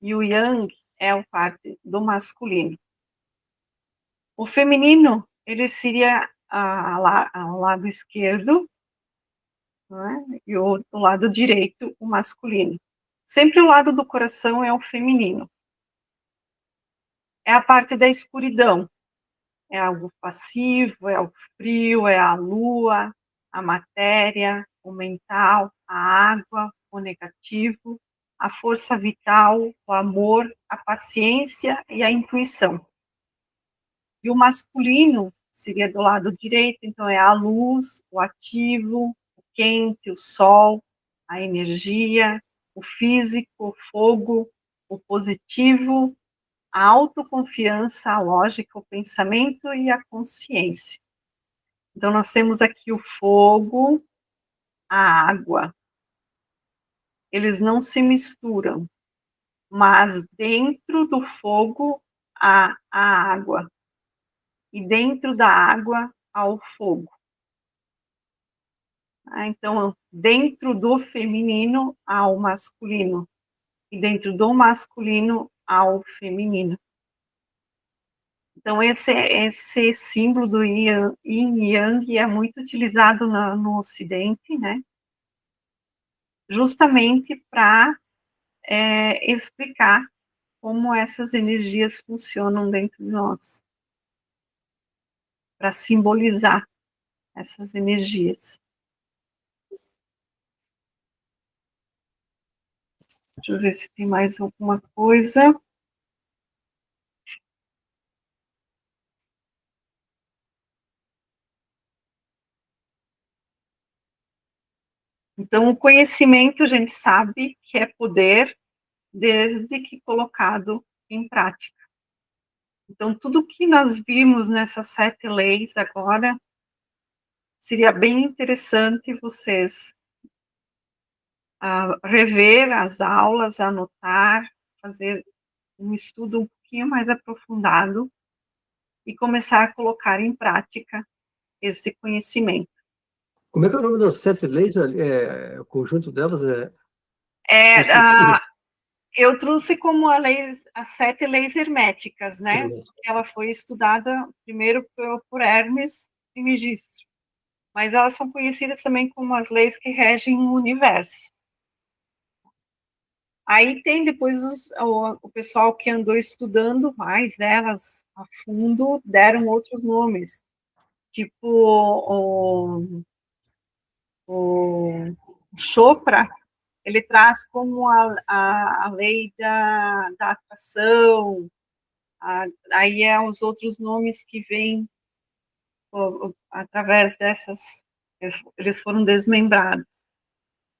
e o Yang é a parte do masculino. O feminino, ele seria ao lado esquerdo, né, e o lado direito, o masculino. Sempre o lado do coração é o feminino. É a parte da escuridão, é algo passivo, é o frio, é a lua, a matéria, o mental, a água, o negativo, a força vital, o amor, a paciência e a intuição. E o masculino seria do lado direito, então é a luz, o ativo, o quente, o sol, a energia, o físico, o fogo, o positivo, a autoconfiança, a lógica, o pensamento e a consciência. Então, nós temos aqui o fogo, a água. Eles não se misturam, mas dentro do fogo há a água. E dentro da água há o fogo. Então, dentro do feminino há o masculino. E dentro do masculino há o feminino. Então, esse símbolo do Yin e Yang é muito utilizado no Ocidente, né? Justamente para explicar como essas energias funcionam dentro de nós, para simbolizar essas energias. Deixa eu ver se tem mais alguma coisa. Então, o conhecimento, a gente sabe que é poder desde que colocado em prática. Então, tudo que nós vimos nessas 7 leis agora, seria bem interessante vocês rever as aulas, anotar, fazer um estudo um pouquinho mais aprofundado e começar a colocar em prática esse conhecimento. Como é que é o nome das 7 leis? O conjunto delas é... Eu trouxe como as 7 leis herméticas, né? Ela foi estudada primeiro por Hermes Trismegisto, mas elas são conhecidas também como as leis que regem o universo. Aí tem depois o pessoal que andou estudando mais delas a fundo, deram outros nomes, tipo o Chopra, ele traz como a lei da atração, aí é os outros nomes que vêm através dessas, eles foram desmembrados.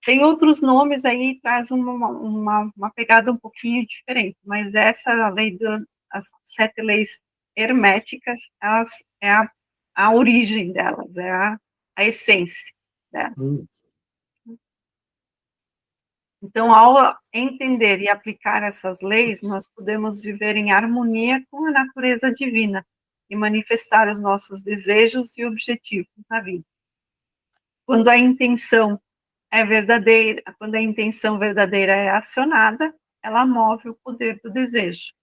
Tem outros nomes aí, traz uma pegada um pouquinho diferente, mas essa lei as 7 leis herméticas, elas é a origem delas, é a essência. dela. Hum. Então, ao entender e aplicar essas leis, nós podemos viver em harmonia com a natureza divina e manifestar os nossos desejos e objetivos na vida. Quando a intenção é verdadeira, quando a intenção verdadeira é acionada, ela move o poder do desejo.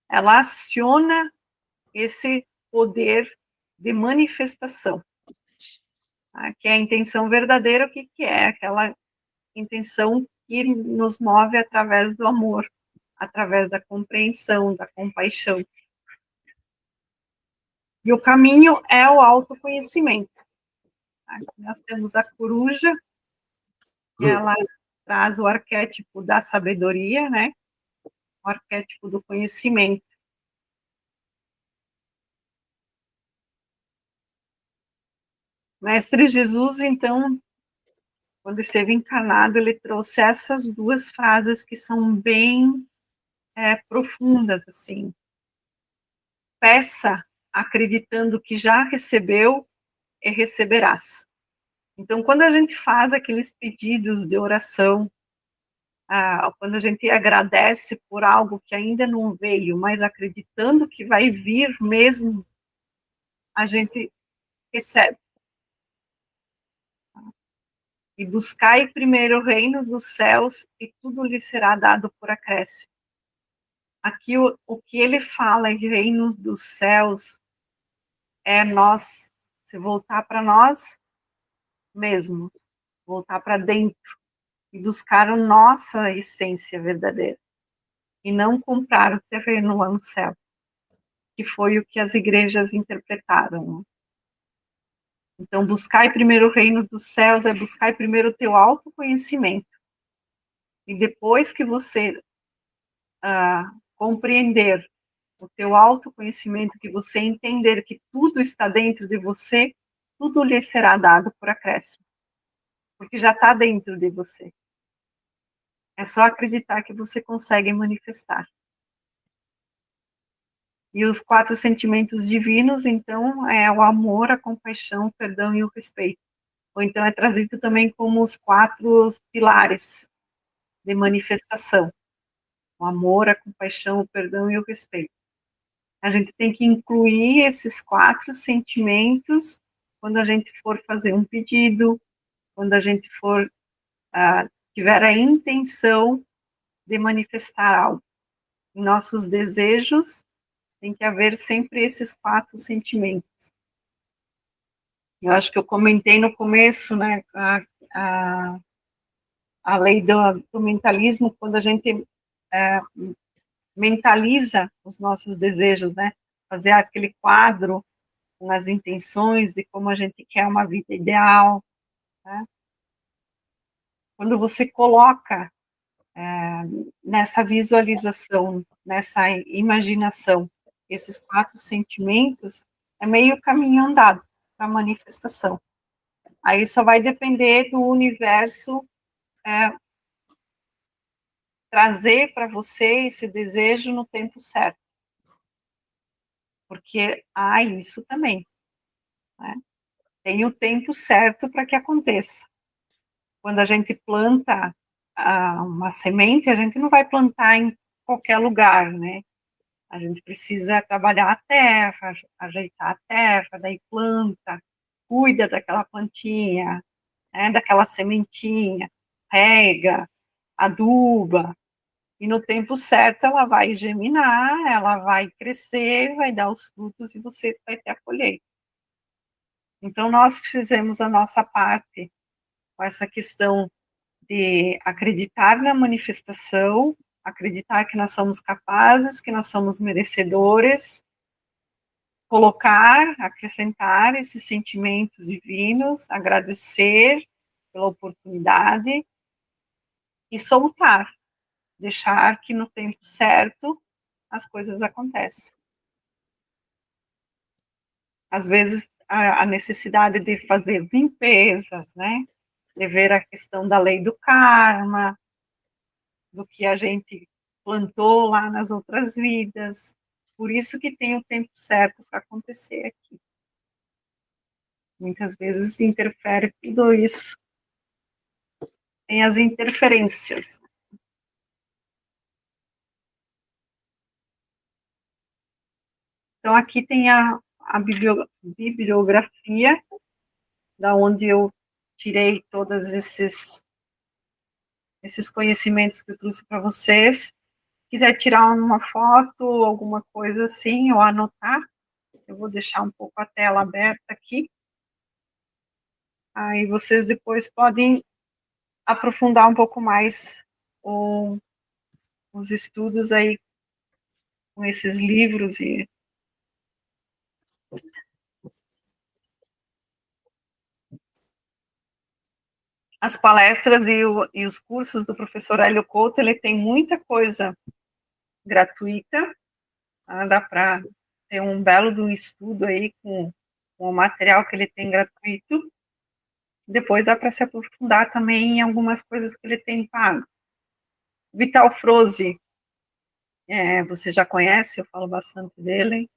Ela aciona esse poder de manifestação. Tá? Que é a intenção verdadeira, o que é? Aquela intenção que nos move através do amor, através da compreensão, da compaixão. E o caminho é o autoconhecimento. Aqui nós temos a coruja, que ela traz o arquétipo da sabedoria, né? O arquétipo do conhecimento. Mestre Jesus, então, quando esteve encarnado, ele trouxe essas duas frases que são bem profundas, assim. Peça acreditando que já recebeu e receberás. Então, quando a gente faz aqueles pedidos de oração, quando a gente agradece por algo que ainda não veio, mas acreditando que vai vir mesmo, a gente recebe. E buscai primeiro o reino dos céus e tudo lhe será dado por acréscimo. Aqui o que ele fala em reino dos céus é nós, se voltar para nós mesmos, voltar para dentro e buscar a nossa essência verdadeira e não comprar o terreno lá no céu, que foi o que as igrejas interpretaram. Né? Então, buscar primeiro o reino dos céus é buscar primeiro o teu autoconhecimento. E depois que você compreender o teu autoconhecimento, que você entender que tudo está dentro de você, tudo lhe será dado por acréscimo. Porque já está dentro de você. É só acreditar que você consegue manifestar. E os 4 sentimentos divinos, então, é o amor, a compaixão, o perdão e o respeito. Ou então é trazido também como os 4 pilares de manifestação. O amor, a compaixão, o perdão e o respeito. A gente tem que incluir esses 4 sentimentos quando a gente for fazer um pedido, quando a gente for tiver a intenção de manifestar algo. Em nossos desejos, tem que haver sempre esses 4 sentimentos. Eu acho que eu comentei no começo, né, a lei do mentalismo, quando a gente mentaliza os nossos desejos, né, fazer aquele quadro com as intenções de como a gente quer uma vida ideal, né? Quando você coloca nessa visualização, nessa imaginação, esses 4 sentimentos, é meio caminho andado para a manifestação. Aí só vai depender do universo trazer para você esse desejo no tempo certo. Porque há isso também. Né? Tem o tempo certo para que aconteça. Quando a gente planta uma semente, a gente não vai plantar em qualquer lugar, né? A gente precisa trabalhar a terra, ajeitar a terra, daí planta, cuida daquela plantinha, né, daquela sementinha, rega, aduba, e no tempo certo ela vai germinar, ela vai crescer, vai dar os frutos e você vai ter a colheita. Então nós fizemos a nossa parte com essa questão de acreditar na manifestação, acreditar que nós somos capazes, que nós somos merecedores, colocar, acrescentar esses sentimentos divinos, agradecer pela oportunidade e soltar, deixar que no tempo certo as coisas acontecem. Às vezes a necessidade de fazer limpezas, né? De ver a questão da lei do karma, do que a gente plantou lá nas outras vidas. Por isso que tem o tempo certo para acontecer aqui. Muitas vezes interfere tudo isso. Tem as interferências. Então, aqui tem a bibliografia, da onde eu tirei todos esses conhecimentos que eu trouxe para vocês. Se quiser tirar uma foto, alguma coisa assim, ou anotar, eu vou deixar um pouco a tela aberta aqui. Aí vocês depois podem aprofundar um pouco mais os estudos aí com esses livros e as palestras e os cursos do professor Hélio Couto. Ele tem muita coisa gratuita, tá? Dá para ter um belo de um estudo aí com o material que ele tem gratuito. Depois dá para se aprofundar também em algumas coisas que ele tem pago. Vital Froze, você já conhece, eu falo bastante dele.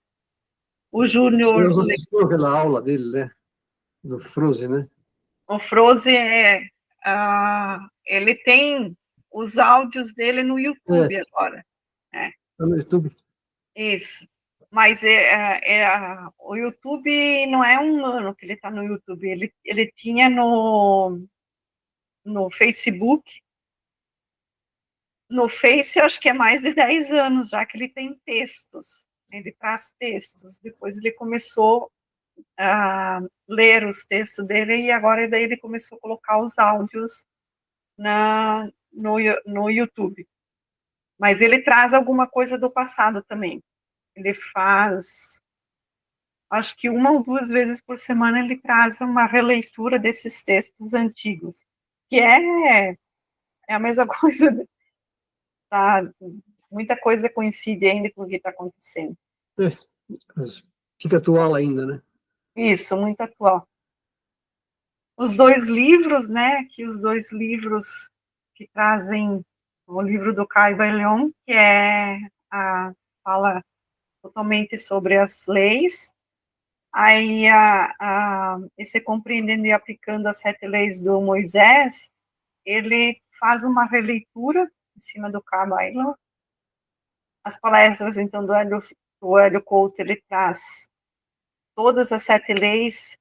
O Júnior... Nós assistimos aquela aula dele, né? Do Froze, né? O Froze ele tem os áudios dele no YouTube agora. Tá no YouTube. Isso. Mas o YouTube não é um ano que ele está no YouTube. Ele tinha no Facebook. No Face, eu acho que é mais de 10 anos já que ele tem textos. Ele traz textos. Depois ele começou a ler os textos dele e agora daí ele começou a colocar os áudios no YouTube. Mas ele traz alguma coisa do passado também. Ele faz, acho que uma ou duas vezes por semana, ele traz uma releitura desses textos antigos, que é a mesma coisa, tá? Muita coisa coincide ainda com o que está acontecendo. Fica atual ainda, né? Isso, muito atual. Os dois livros, né, que os dois livros que trazem o livro do Caio Leon, que fala totalmente sobre as leis, aí esse Compreendendo e Aplicando as 7 Leis do Moisés, ele faz uma releitura em cima do Caio Leon. As palestras, então, do Hélio Couto, ele traz todas as 7 leis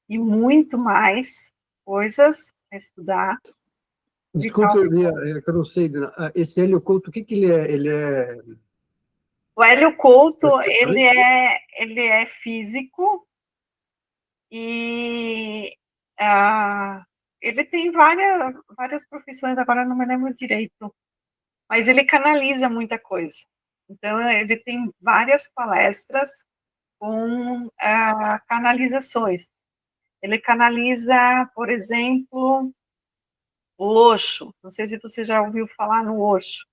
e muito mais coisas para estudar. Desculpa, eu não sei. Esse Hélio Couto, o que ele é? O Hélio Couto, ele é físico e ele tem várias profissões, agora não me lembro direito, mas ele canaliza muita coisa. Então, ele tem várias palestras com canalizações. Ele canaliza, por exemplo, o Osho. Não sei se você já ouviu falar no Osho.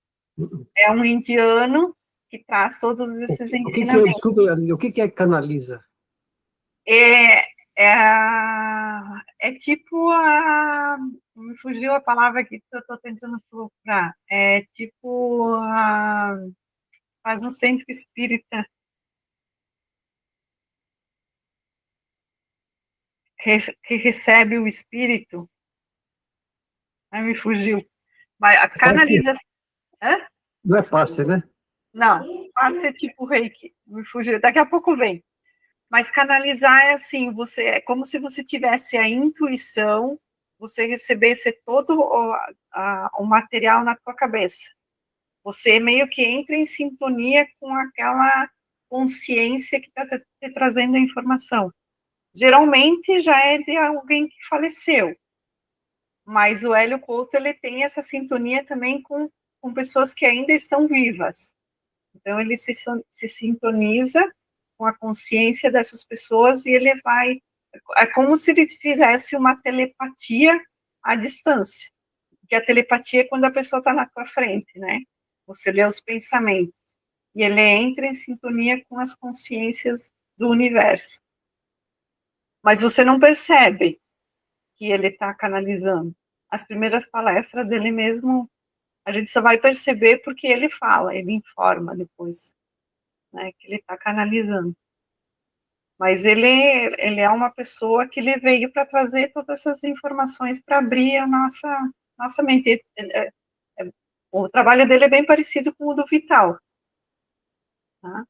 É um indiano que traz todos esses ensinamentos. Desculpa, o que é canaliza? É, é tipo me fugiu a palavra aqui que eu estou tentando procurar. É tipo faz um centro espírita que recebe o espírito. Aí me fugiu. Mas a canalização. Não é passe, né? Não, passe é tipo reiki. Me fugiu. Daqui a pouco vem. Mas canalizar é assim, é como se você tivesse a intuição, você recebesse todo o material na tua cabeça. Você meio que entra em sintonia com aquela consciência que está te trazendo a informação. Geralmente já é de alguém que faleceu, mas o Hélio Couto, ele tem essa sintonia também com pessoas que ainda estão vivas. Então, ele se sintoniza com a consciência dessas pessoas e ele vai... É como se ele fizesse uma telepatia à distância. Porque a telepatia é quando a pessoa está na tua frente, né? Você lê os pensamentos. E ele entra em sintonia com as consciências do universo. Mas você não percebe que ele está canalizando. As primeiras palestras dele mesmo, a gente só vai perceber porque ele fala, ele informa depois, né, que ele está canalizando. Mas ele é uma pessoa que ele veio para trazer todas essas informações para abrir a nossa mente. O trabalho dele é bem parecido com o do Vital, tá?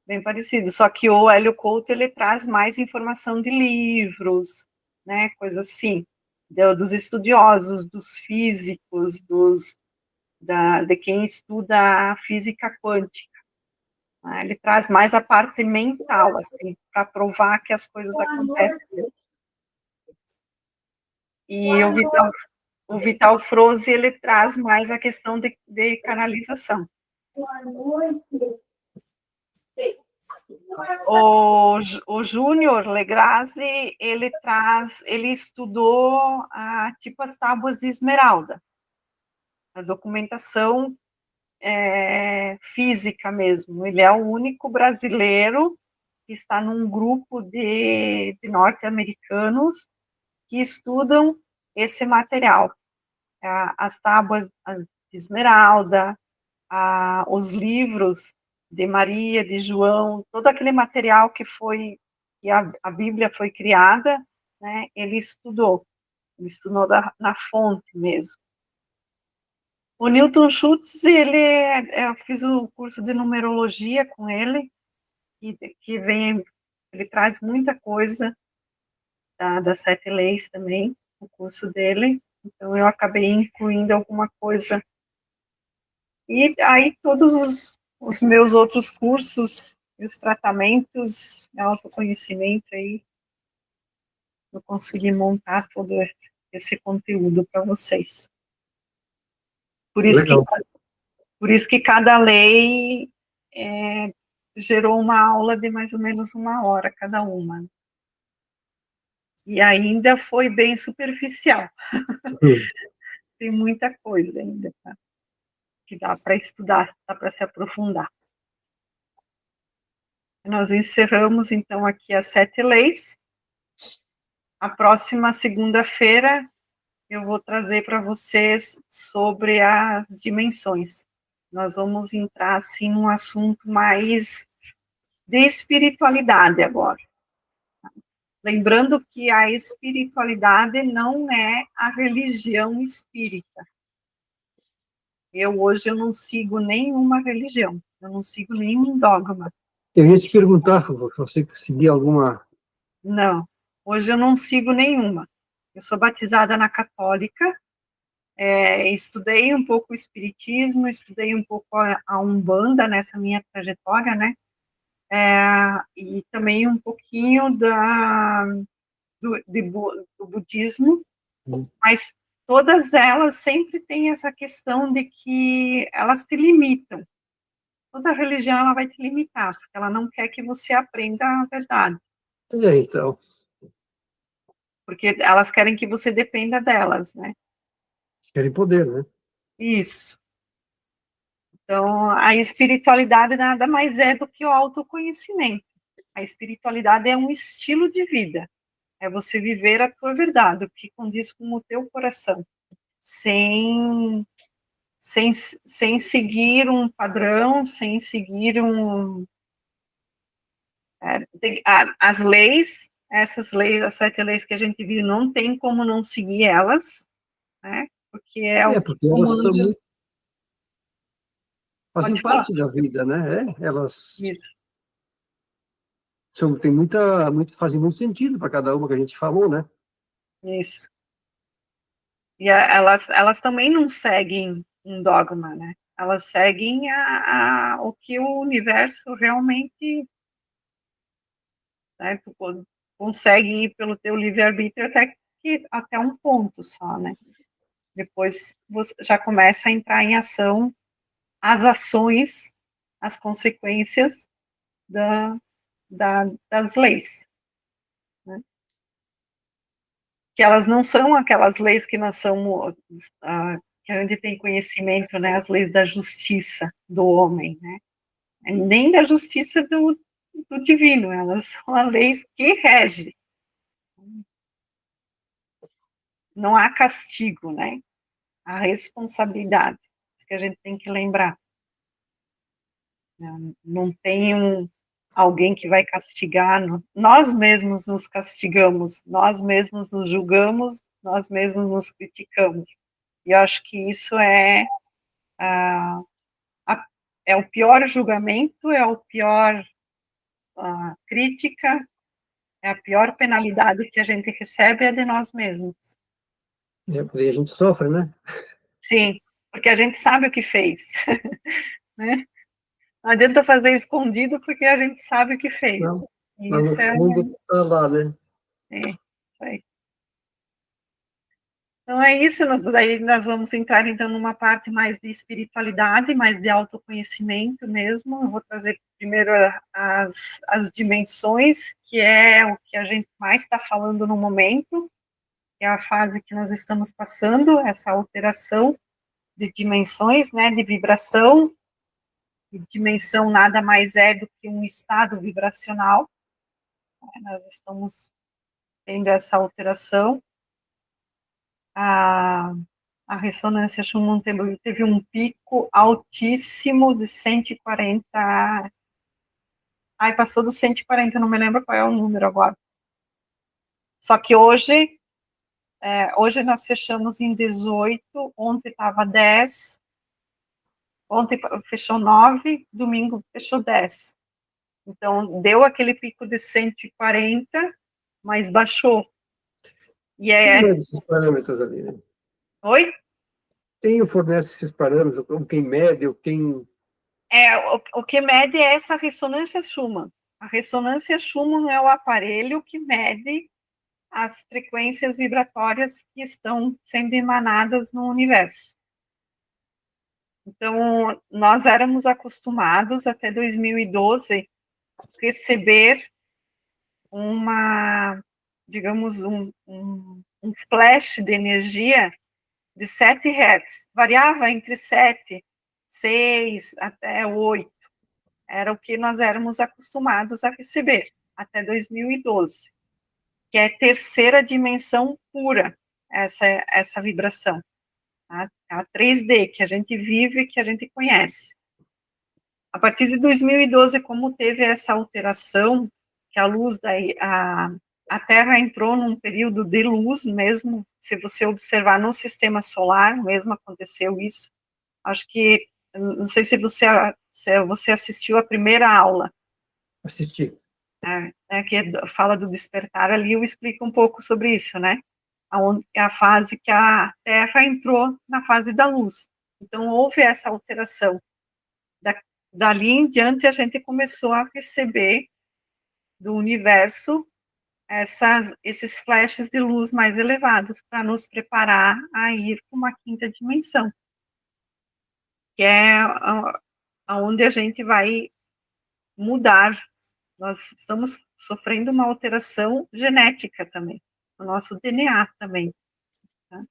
Bem parecido, só que o Hélio Couto, ele traz mais informação de livros, né, coisas assim, dos estudiosos, dos físicos, de quem estuda a física quântica. Né? Ele traz mais a parte mental, assim, para provar que as coisas acontecem. E o Vital Froze, ele traz mais a questão de canalização. O Júnior Legrazi, ele estudou tipo as tábuas de esmeralda, a documentação física mesmo. Ele é o único brasileiro que está num grupo de norte-americanos que estudam esse material, as tábuas de esmeralda, os livros de Maria, de João, todo aquele material que a Bíblia foi criada, né, ele estudou na fonte mesmo. O Newton Schultz, eu fiz o curso de numerologia com ele, ele traz muita coisa das 7 leis também, no curso dele, então eu acabei incluindo alguma coisa. E aí todos os meus outros cursos, os tratamentos, autoconhecimento aí, eu consegui montar todo esse conteúdo para vocês. Por isso Legal. que cada lei gerou uma aula de mais ou menos 1 hora cada uma. E ainda foi bem superficial. Tem muita coisa ainda, tá? Que dá para estudar, dá para se aprofundar. Nós encerramos, então, aqui as 7 leis. A próxima segunda-feira eu vou trazer para vocês sobre as dimensões. Nós vamos entrar, assim, num assunto mais de espiritualidade agora. Lembrando que a espiritualidade não é a religião espírita. Hoje eu não sigo nenhuma religião, eu não sigo nenhum dogma. Eu ia te perguntar, se você seguia alguma... Não, hoje eu não sigo nenhuma. Eu sou batizada na católica, estudei um pouco o espiritismo, estudei um pouco a Umbanda nessa minha trajetória, né? E também um pouquinho do budismo, mas todas elas sempre têm essa questão de que elas te limitam. Toda religião ela vai te limitar, porque ela não quer que você aprenda a verdade. Então. Porque elas querem que você dependa delas, né? Eles querem poder, né? Isso. Então, a espiritualidade nada mais é do que o autoconhecimento. A espiritualidade é um estilo de vida. É você viver a tua verdade, o que condiz com o teu coração. Sem seguir um padrão, sem seguir as leis, essas leis, as 7 leis que a gente viu, não tem como não seguir elas, né? Porque é o que Porque elas fazem Pode falar. parte da vida, né? Elas Isso. fazem muito sentido para cada uma que a gente falou, né? Isso. E elas também não seguem um dogma, né? Elas seguem o que o universo realmente, né? Tu consegue ir pelo teu livre-arbítrio até um ponto só, né? Depois você já começa a entrar em ação as ações, as consequências das leis, né? Que elas não são aquelas leis que nós somos, que a gente tem conhecimento, né, as leis da justiça do homem, né, nem da justiça do divino, elas são as leis que regem. Não há castigo, né, há responsabilidade, isso que a gente tem que lembrar. Não tem alguém que vai castigar, nós mesmos nos castigamos, nós mesmos nos julgamos, nós mesmos nos criticamos. E eu acho que isso é o pior julgamento, é o pior crítica, é a pior penalidade que a gente recebe é de nós mesmos. Porque a gente sofre, né? Sim, porque a gente sabe o que fez, né? Não adianta fazer escondido porque a gente sabe o que fez. Não, lá no Isso fundo está lá, né? isso aí. Então é isso, daí nós vamos entrar então numa parte mais de espiritualidade, mais de autoconhecimento mesmo. Eu vou trazer primeiro as dimensões, que é o que a gente mais está falando no momento, que é a fase que nós estamos passando, essa alteração de dimensões, né, de vibração. E dimensão nada mais é do que um estado vibracional. Nós estamos tendo essa alteração. A ressonância Schumann teve um pico altíssimo de 140. Passou dos 140, não me lembro qual é o número agora. Só que hoje nós fechamos em 18, ontem estava 10, ontem fechou 9, domingo fechou 10. Então, deu aquele pico de 140, mas baixou. E Quem mede esses parâmetros ali, né? Oi? Quem fornece esses parâmetros? Ou quem mede, ou quem... O que mede é essa ressonância Schumann. A ressonância Schumann é o aparelho que mede as frequências vibratórias que estão sendo emanadas no universo. Então, nós éramos acostumados até 2012 receber digamos, um flash de energia de 7 Hz. Variava entre 7, 6 até 8. Era o que nós éramos acostumados a receber até 2012, que é terceira dimensão pura, essa vibração. Tá? A 3D, que a gente vive, que a gente conhece. A partir de 2012, como teve essa alteração, que a luz a Terra entrou num período de luz mesmo, se você observar no sistema solar, mesmo aconteceu isso. Acho que, não sei se você assistiu a primeira aula. Assisti. Que fala do despertar ali, eu explico um pouco sobre isso, né? É a fase que a Terra entrou na fase da luz. Então, houve essa alteração. Dali em diante, a gente começou a receber do universo esses flashes de luz mais elevados para nos preparar a ir para uma quinta dimensão, que é onde a gente vai mudar. Nós estamos sofrendo uma alteração genética também, no nosso DNA também. Tá?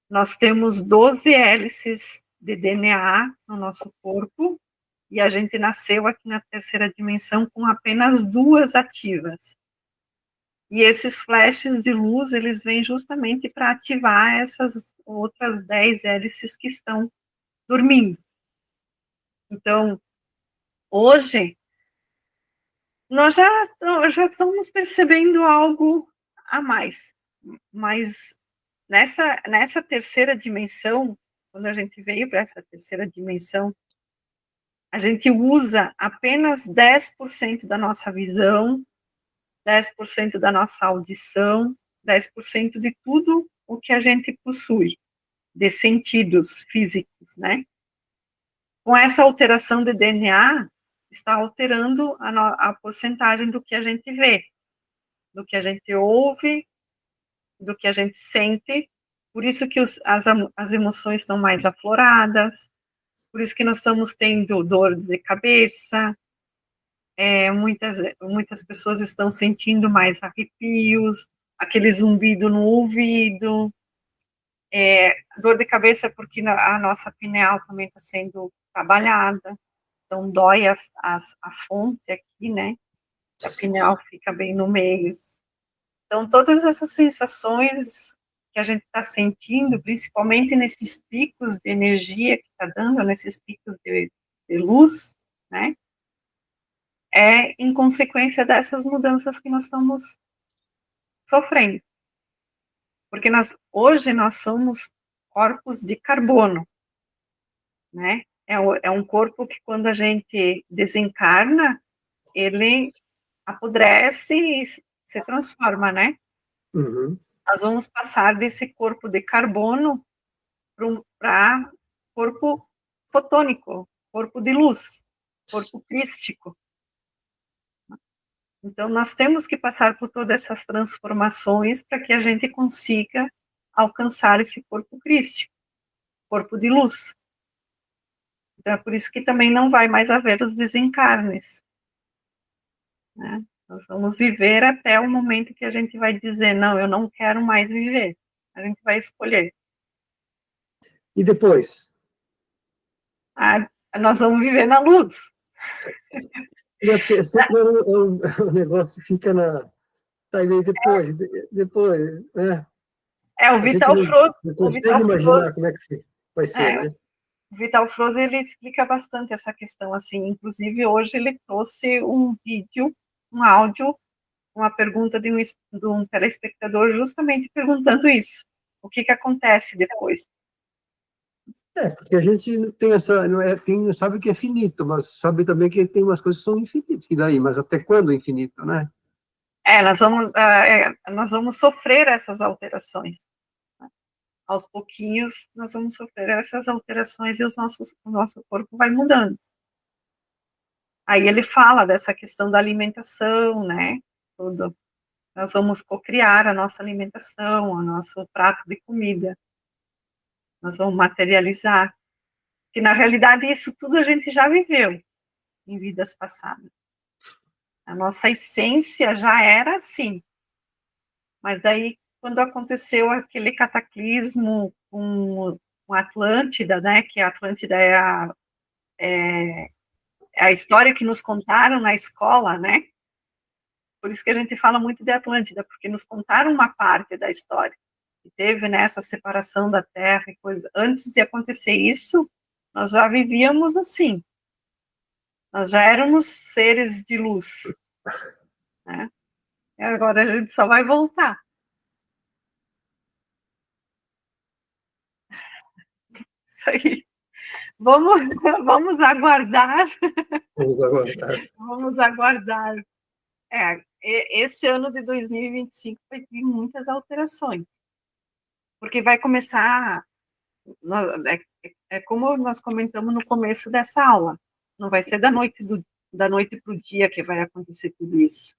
Nós temos 12 hélices de DNA no nosso corpo, e a gente nasceu aqui na terceira dimensão com apenas 2 ativas. E esses flashes de luz, eles vêm justamente para ativar essas outras 10 hélices que estão dormindo. Então, hoje, nós já estamos percebendo algo a mais. Mas nessa terceira dimensão, quando a gente veio para essa terceira dimensão, a gente usa apenas 10% da nossa visão, 10% da nossa audição, 10% de tudo o que a gente possui, de sentidos físicos, né? Com essa alteração de DNA, está alterando a porcentagem do que a gente vê, do que a gente ouve, do que a gente sente. Por isso que as emoções estão mais afloradas, por isso que nós estamos tendo dor de cabeça, muitas pessoas estão sentindo mais arrepios, aquele zumbido no ouvido, dor de cabeça porque a nossa pineal também está sendo trabalhada, então dói a fonte aqui, né? A pineal fica bem no meio. Então, todas essas sensações que a gente está sentindo, principalmente nesses picos de energia que está dando, nesses picos de luz, né? é em consequência dessas mudanças que nós estamos sofrendo. Porque hoje nós somos corpos de carbono, né? É um corpo que, quando a gente desencarna, ele apodrece e se transforma, né? Uhum. Nós vamos passar desse corpo de carbono para corpo fotônico, corpo de luz, corpo crístico. Então, nós temos que passar por todas essas transformações para que a gente consiga alcançar esse corpo crístico, corpo de luz. Então, é por isso que também não vai mais haver os desencarnes, né? Nós vamos viver até o momento que a gente vai dizer, não, eu não quero mais viver. A gente vai escolher. E depois? Ah, nós vamos viver na luz. É porque sempre é um negócio que fica na... Tá, e depois, né? O A gente Vital Froz, não o consegue Vital Froz, imaginar como é que vai ser, né? o Vital Froz, ele explica bastante essa questão, assim, inclusive hoje ele trouxe um vídeo, um áudio, uma pergunta de um telespectador justamente perguntando isso, o que acontece depois. Porque a gente não tem essa, não sabe que é finito, mas sabe também que tem umas coisas que são infinitas, e daí, mas até quando é infinito, né? Nós vamos sofrer essas alterações. Aos pouquinhos, nós vamos sofrer essas alterações e o nosso corpo vai mudando. Aí ele fala dessa questão da alimentação, né? Tudo. Nós vamos cocriar a nossa alimentação, o nosso prato de comida. Nós vamos materializar. Que, na realidade, isso tudo a gente já viveu em vidas passadas. A nossa essência já era assim. Mas daí, quando aconteceu aquele cataclismo com a Atlântida, né? Que a Atlântida é a história que nos contaram na escola, né? Por isso que a gente fala muito de Atlântida, porque nos contaram uma parte da história. Que teve, né, essa separação da Terra e coisa. Antes de acontecer isso, nós já vivíamos assim. Nós já éramos seres de luz, né? E agora a gente só vai voltar. Isso aí. Vamos, vamos aguardar. Vamos aguardar. Vamos aguardar. Esse ano de 2025 vai ter muitas alterações. Porque vai começar. É como nós comentamos no começo dessa aula. Não vai ser da noite para o dia que vai acontecer tudo isso.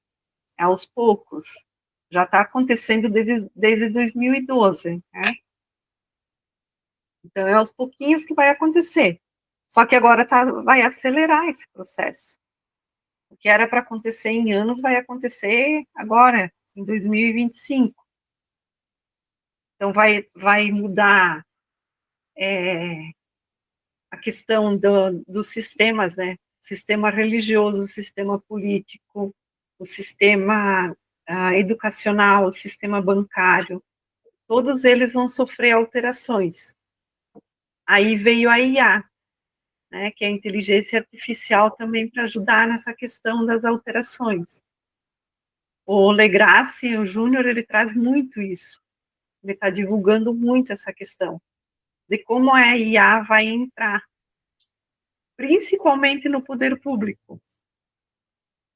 É aos poucos. Já está acontecendo desde 2012, né? Então, é aos pouquinhos que vai acontecer. Só que agora vai acelerar esse processo. O que era para acontecer em anos vai acontecer agora, em 2025. Então, vai mudar a questão dos sistemas, né? O sistema religioso, o sistema político, o sistema educacional, o sistema bancário. Todos eles vão sofrer alterações. Aí veio a IA, né, que é a inteligência artificial também para ajudar nessa questão das alterações. O Legrasse, o Júnior, ele traz muito isso. Ele está divulgando muito essa questão de como a IA vai entrar, principalmente no poder público.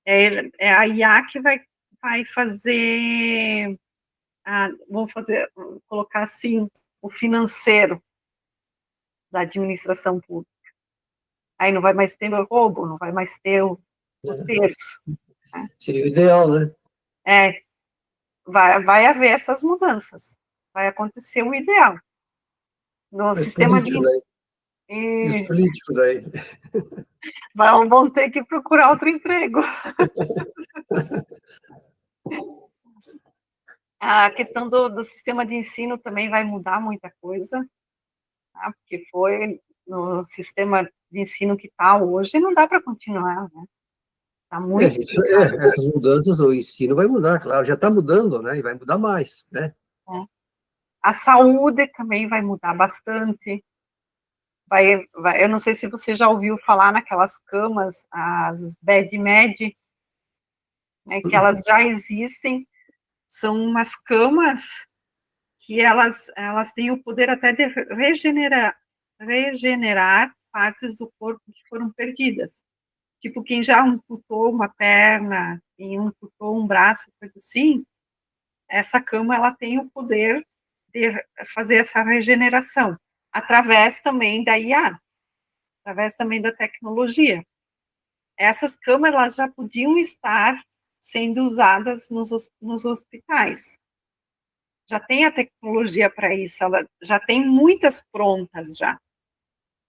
É a IA que vai fazer, vou colocar assim, o financeiro da administração pública. Aí não vai mais ter o roubo, não vai mais ter o terço. Né? Seria o ideal, né? Vai haver essas mudanças. Vai acontecer o ideal. No Mas sistema de... E os políticos aí? Vão ter que procurar outro emprego. A questão do sistema de ensino também vai mudar muita coisa, tá? Porque foi no sistema de ensino que está hoje, não dá para continuar, né? Está muito... essas mudanças, o ensino vai mudar, claro, já está mudando, né? E vai mudar mais, né? A saúde também vai mudar bastante. eu não sei se você já ouviu falar naquelas camas, as BedMed, né, que elas já existem, são umas camas que elas têm o poder até de regenerar partes do corpo que foram perdidas. Tipo, quem já amputou uma perna, quem amputou um braço, coisa assim, essa cama, ela tem o poder de fazer essa regeneração, através também da IA, através também da tecnologia. Essas camas, elas já podiam estar sendo usadas nos hospitais. Já tem a tecnologia para isso, ela já tem muitas prontas já.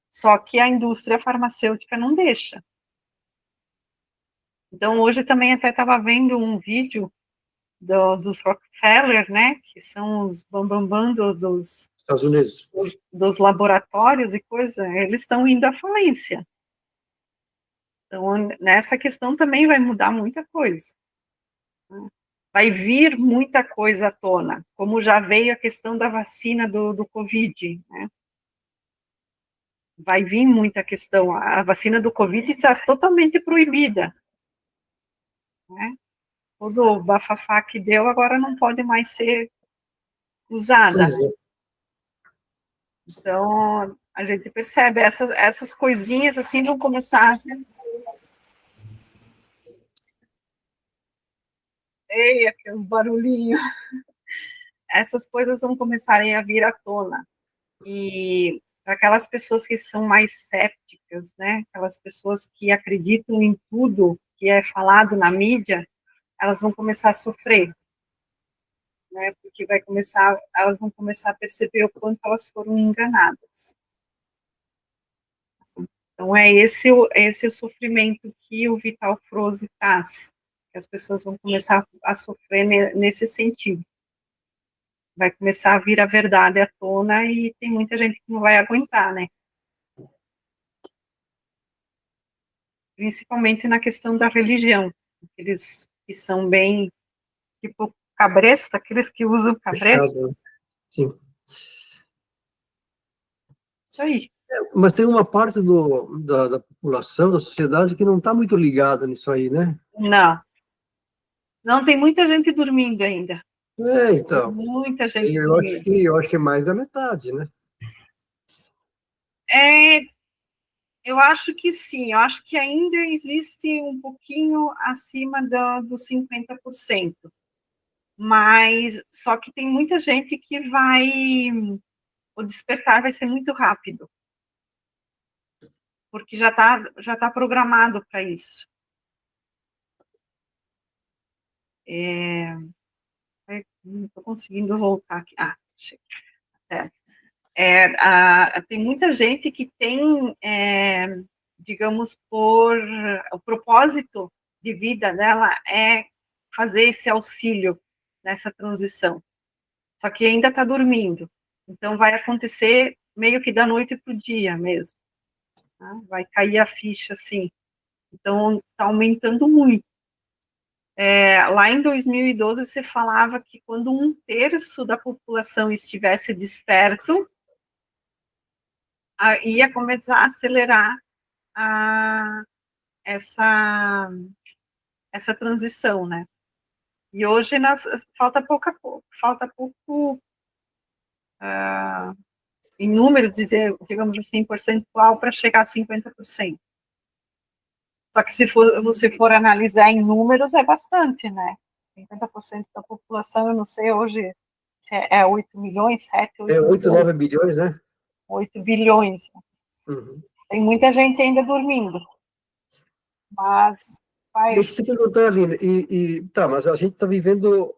Só que a indústria farmacêutica não deixa. Então, hoje também até estava vendo um vídeo dos Rockefeller, né, que são os bambambam Estados Unidos. dos laboratórios e coisa, eles estão indo à falência. Então, nessa questão também vai mudar muita coisa. Vai vir muita coisa à tona, como já veio a questão da vacina do Covid, né? Vai vir muita questão. A vacina do Covid está totalmente proibida, né? Todo o bafafá que deu agora não pode mais ser usada, né? Então, a gente percebe, essas coisinhas assim vão começar. Ei, aqueles barulhinhos. Essas coisas vão começarem a vir à tona. E para aquelas pessoas que são mais céticas, né, aquelas pessoas que acreditam em tudo que é falado na mídia, elas vão começar a sofrer, né, porque elas vão começar a perceber o quanto elas foram enganadas. Então, esse o sofrimento que o Vital Froze traz, que as pessoas vão começar a sofrer nesse sentido. Vai começar a vir a verdade à tona e tem muita gente que não vai aguentar, né? Principalmente na questão da religião, aqueles que são bem, tipo, cabresto, aqueles que usam cabresto, Fechado, né? Sim. isso aí. Mas tem uma parte da população, da sociedade, que não está muito ligada nisso aí, né? Não, não, tem muita gente dormindo ainda, tem Então, muita gente eu acho dormindo. que, eu acho que é mais da metade, né? É, eu acho que sim, eu acho que ainda existe um pouquinho acima dos 50%, mas só que tem muita gente que o despertar vai ser muito rápido, porque já tá programado para isso. Não estou conseguindo voltar aqui. Cheguei. Tem muita gente que tem, digamos, o propósito de vida dela é fazer esse auxílio nessa transição. Só que ainda está dormindo. Então, vai acontecer meio que da noite para o dia mesmo. Tá? Vai cair a ficha, assim. Então, está aumentando muito. Lá em 2012, você falava que quando 1/3 da população estivesse desperto, ia começar a acelerar a, essa, essa transição, né? E hoje falta pouco em números, digamos assim, percentual para chegar a 50%. Só que se você for analisar em números, é bastante, né? 50% da população, eu não sei hoje se é 8 milhões, 7, É 8 8, milhões, 9 bilhões, né? 8 bilhões. Uhum. Tem muita gente ainda dormindo, mas vai. Deixa eu te perguntar, Aline, tá, mas a gente está vivendo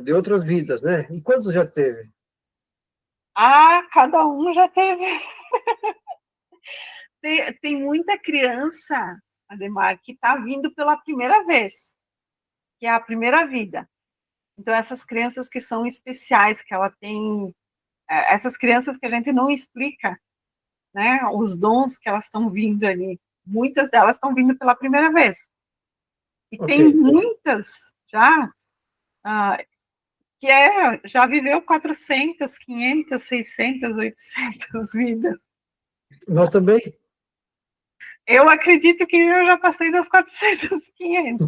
de outras vidas, né? E quantos já teve? Cada um já teve. Tem muita criança, Ademar, que está vindo pela primeira vez, que é a primeira vida. Então, essas crianças que são especiais, que ela tem, essas crianças que a gente não explica, né, os dons que elas estão vindo ali, muitas delas estão vindo pela primeira vez. E Ok. tem muitas já, ah, já viveu 400, 500, 600, 800 vidas. Nós também. Eu acredito que eu já passei das 400, 500.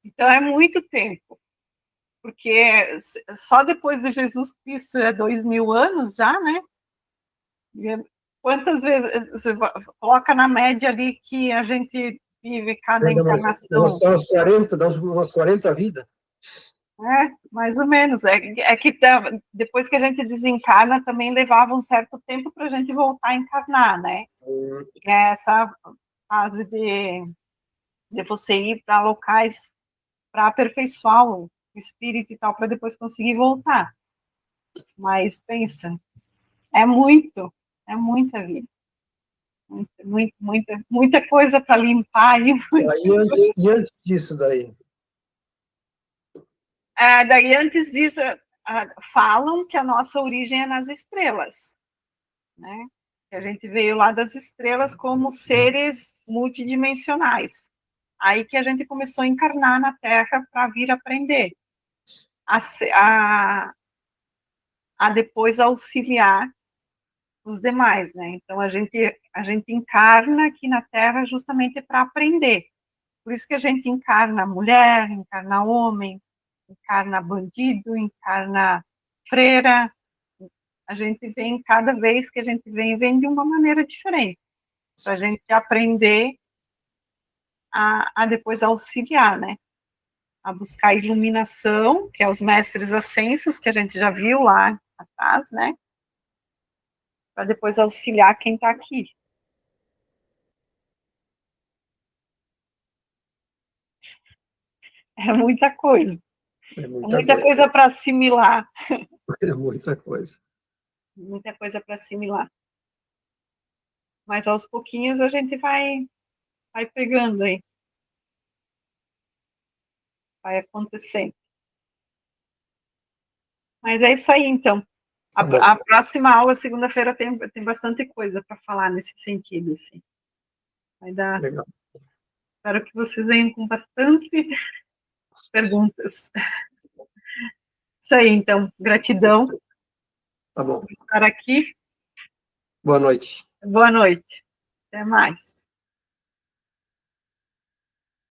Então, é muito tempo. Porque só depois de Jesus Cristo é 2000 anos já, né? Quantas vezes você coloca na média ali que a gente vive cada encarnação? Dá umas 40 vidas. É, mais ou menos. É que depois que a gente desencarna, também levava um certo tempo para a gente voltar a encarnar, né? É essa fase de você ir para locais para aperfeiçoar o espírito e tal, para depois conseguir voltar. Mas pensa, é muito, é muita vida. Muita coisa para limpar. E antes disso daí? Daí, antes disso, falam que a nossa origem é nas estrelas, né? Que a gente veio lá das estrelas como seres multidimensionais. Aí que a gente começou a encarnar na Terra para vir aprender, a depois auxiliar os demais, né? Então, a gente encarna aqui na Terra justamente para aprender. Por isso que a gente encarna mulher, encarna homem, encarna bandido, encarna freira. A gente vem, cada vez que a gente vem de uma maneira diferente, para a gente aprender a depois auxiliar, né? A buscar iluminação, que é os mestres ascensos, que a gente já viu lá atrás, né? Para depois auxiliar quem está aqui. É muita coisa. É Muita coisa para assimilar. É muita coisa. Muita coisa para assimilar. Mas aos pouquinhos a gente vai pegando aí. Vai acontecendo. Mas é isso aí, então. A próxima aula, segunda-feira, tem bastante coisa para falar nesse sentido, assim. Vai dar. Legal. Espero que vocês venham com bastante perguntas. Isso aí, então. Gratidão Tá bom. por estar aqui. Boa noite. Boa noite. Até mais.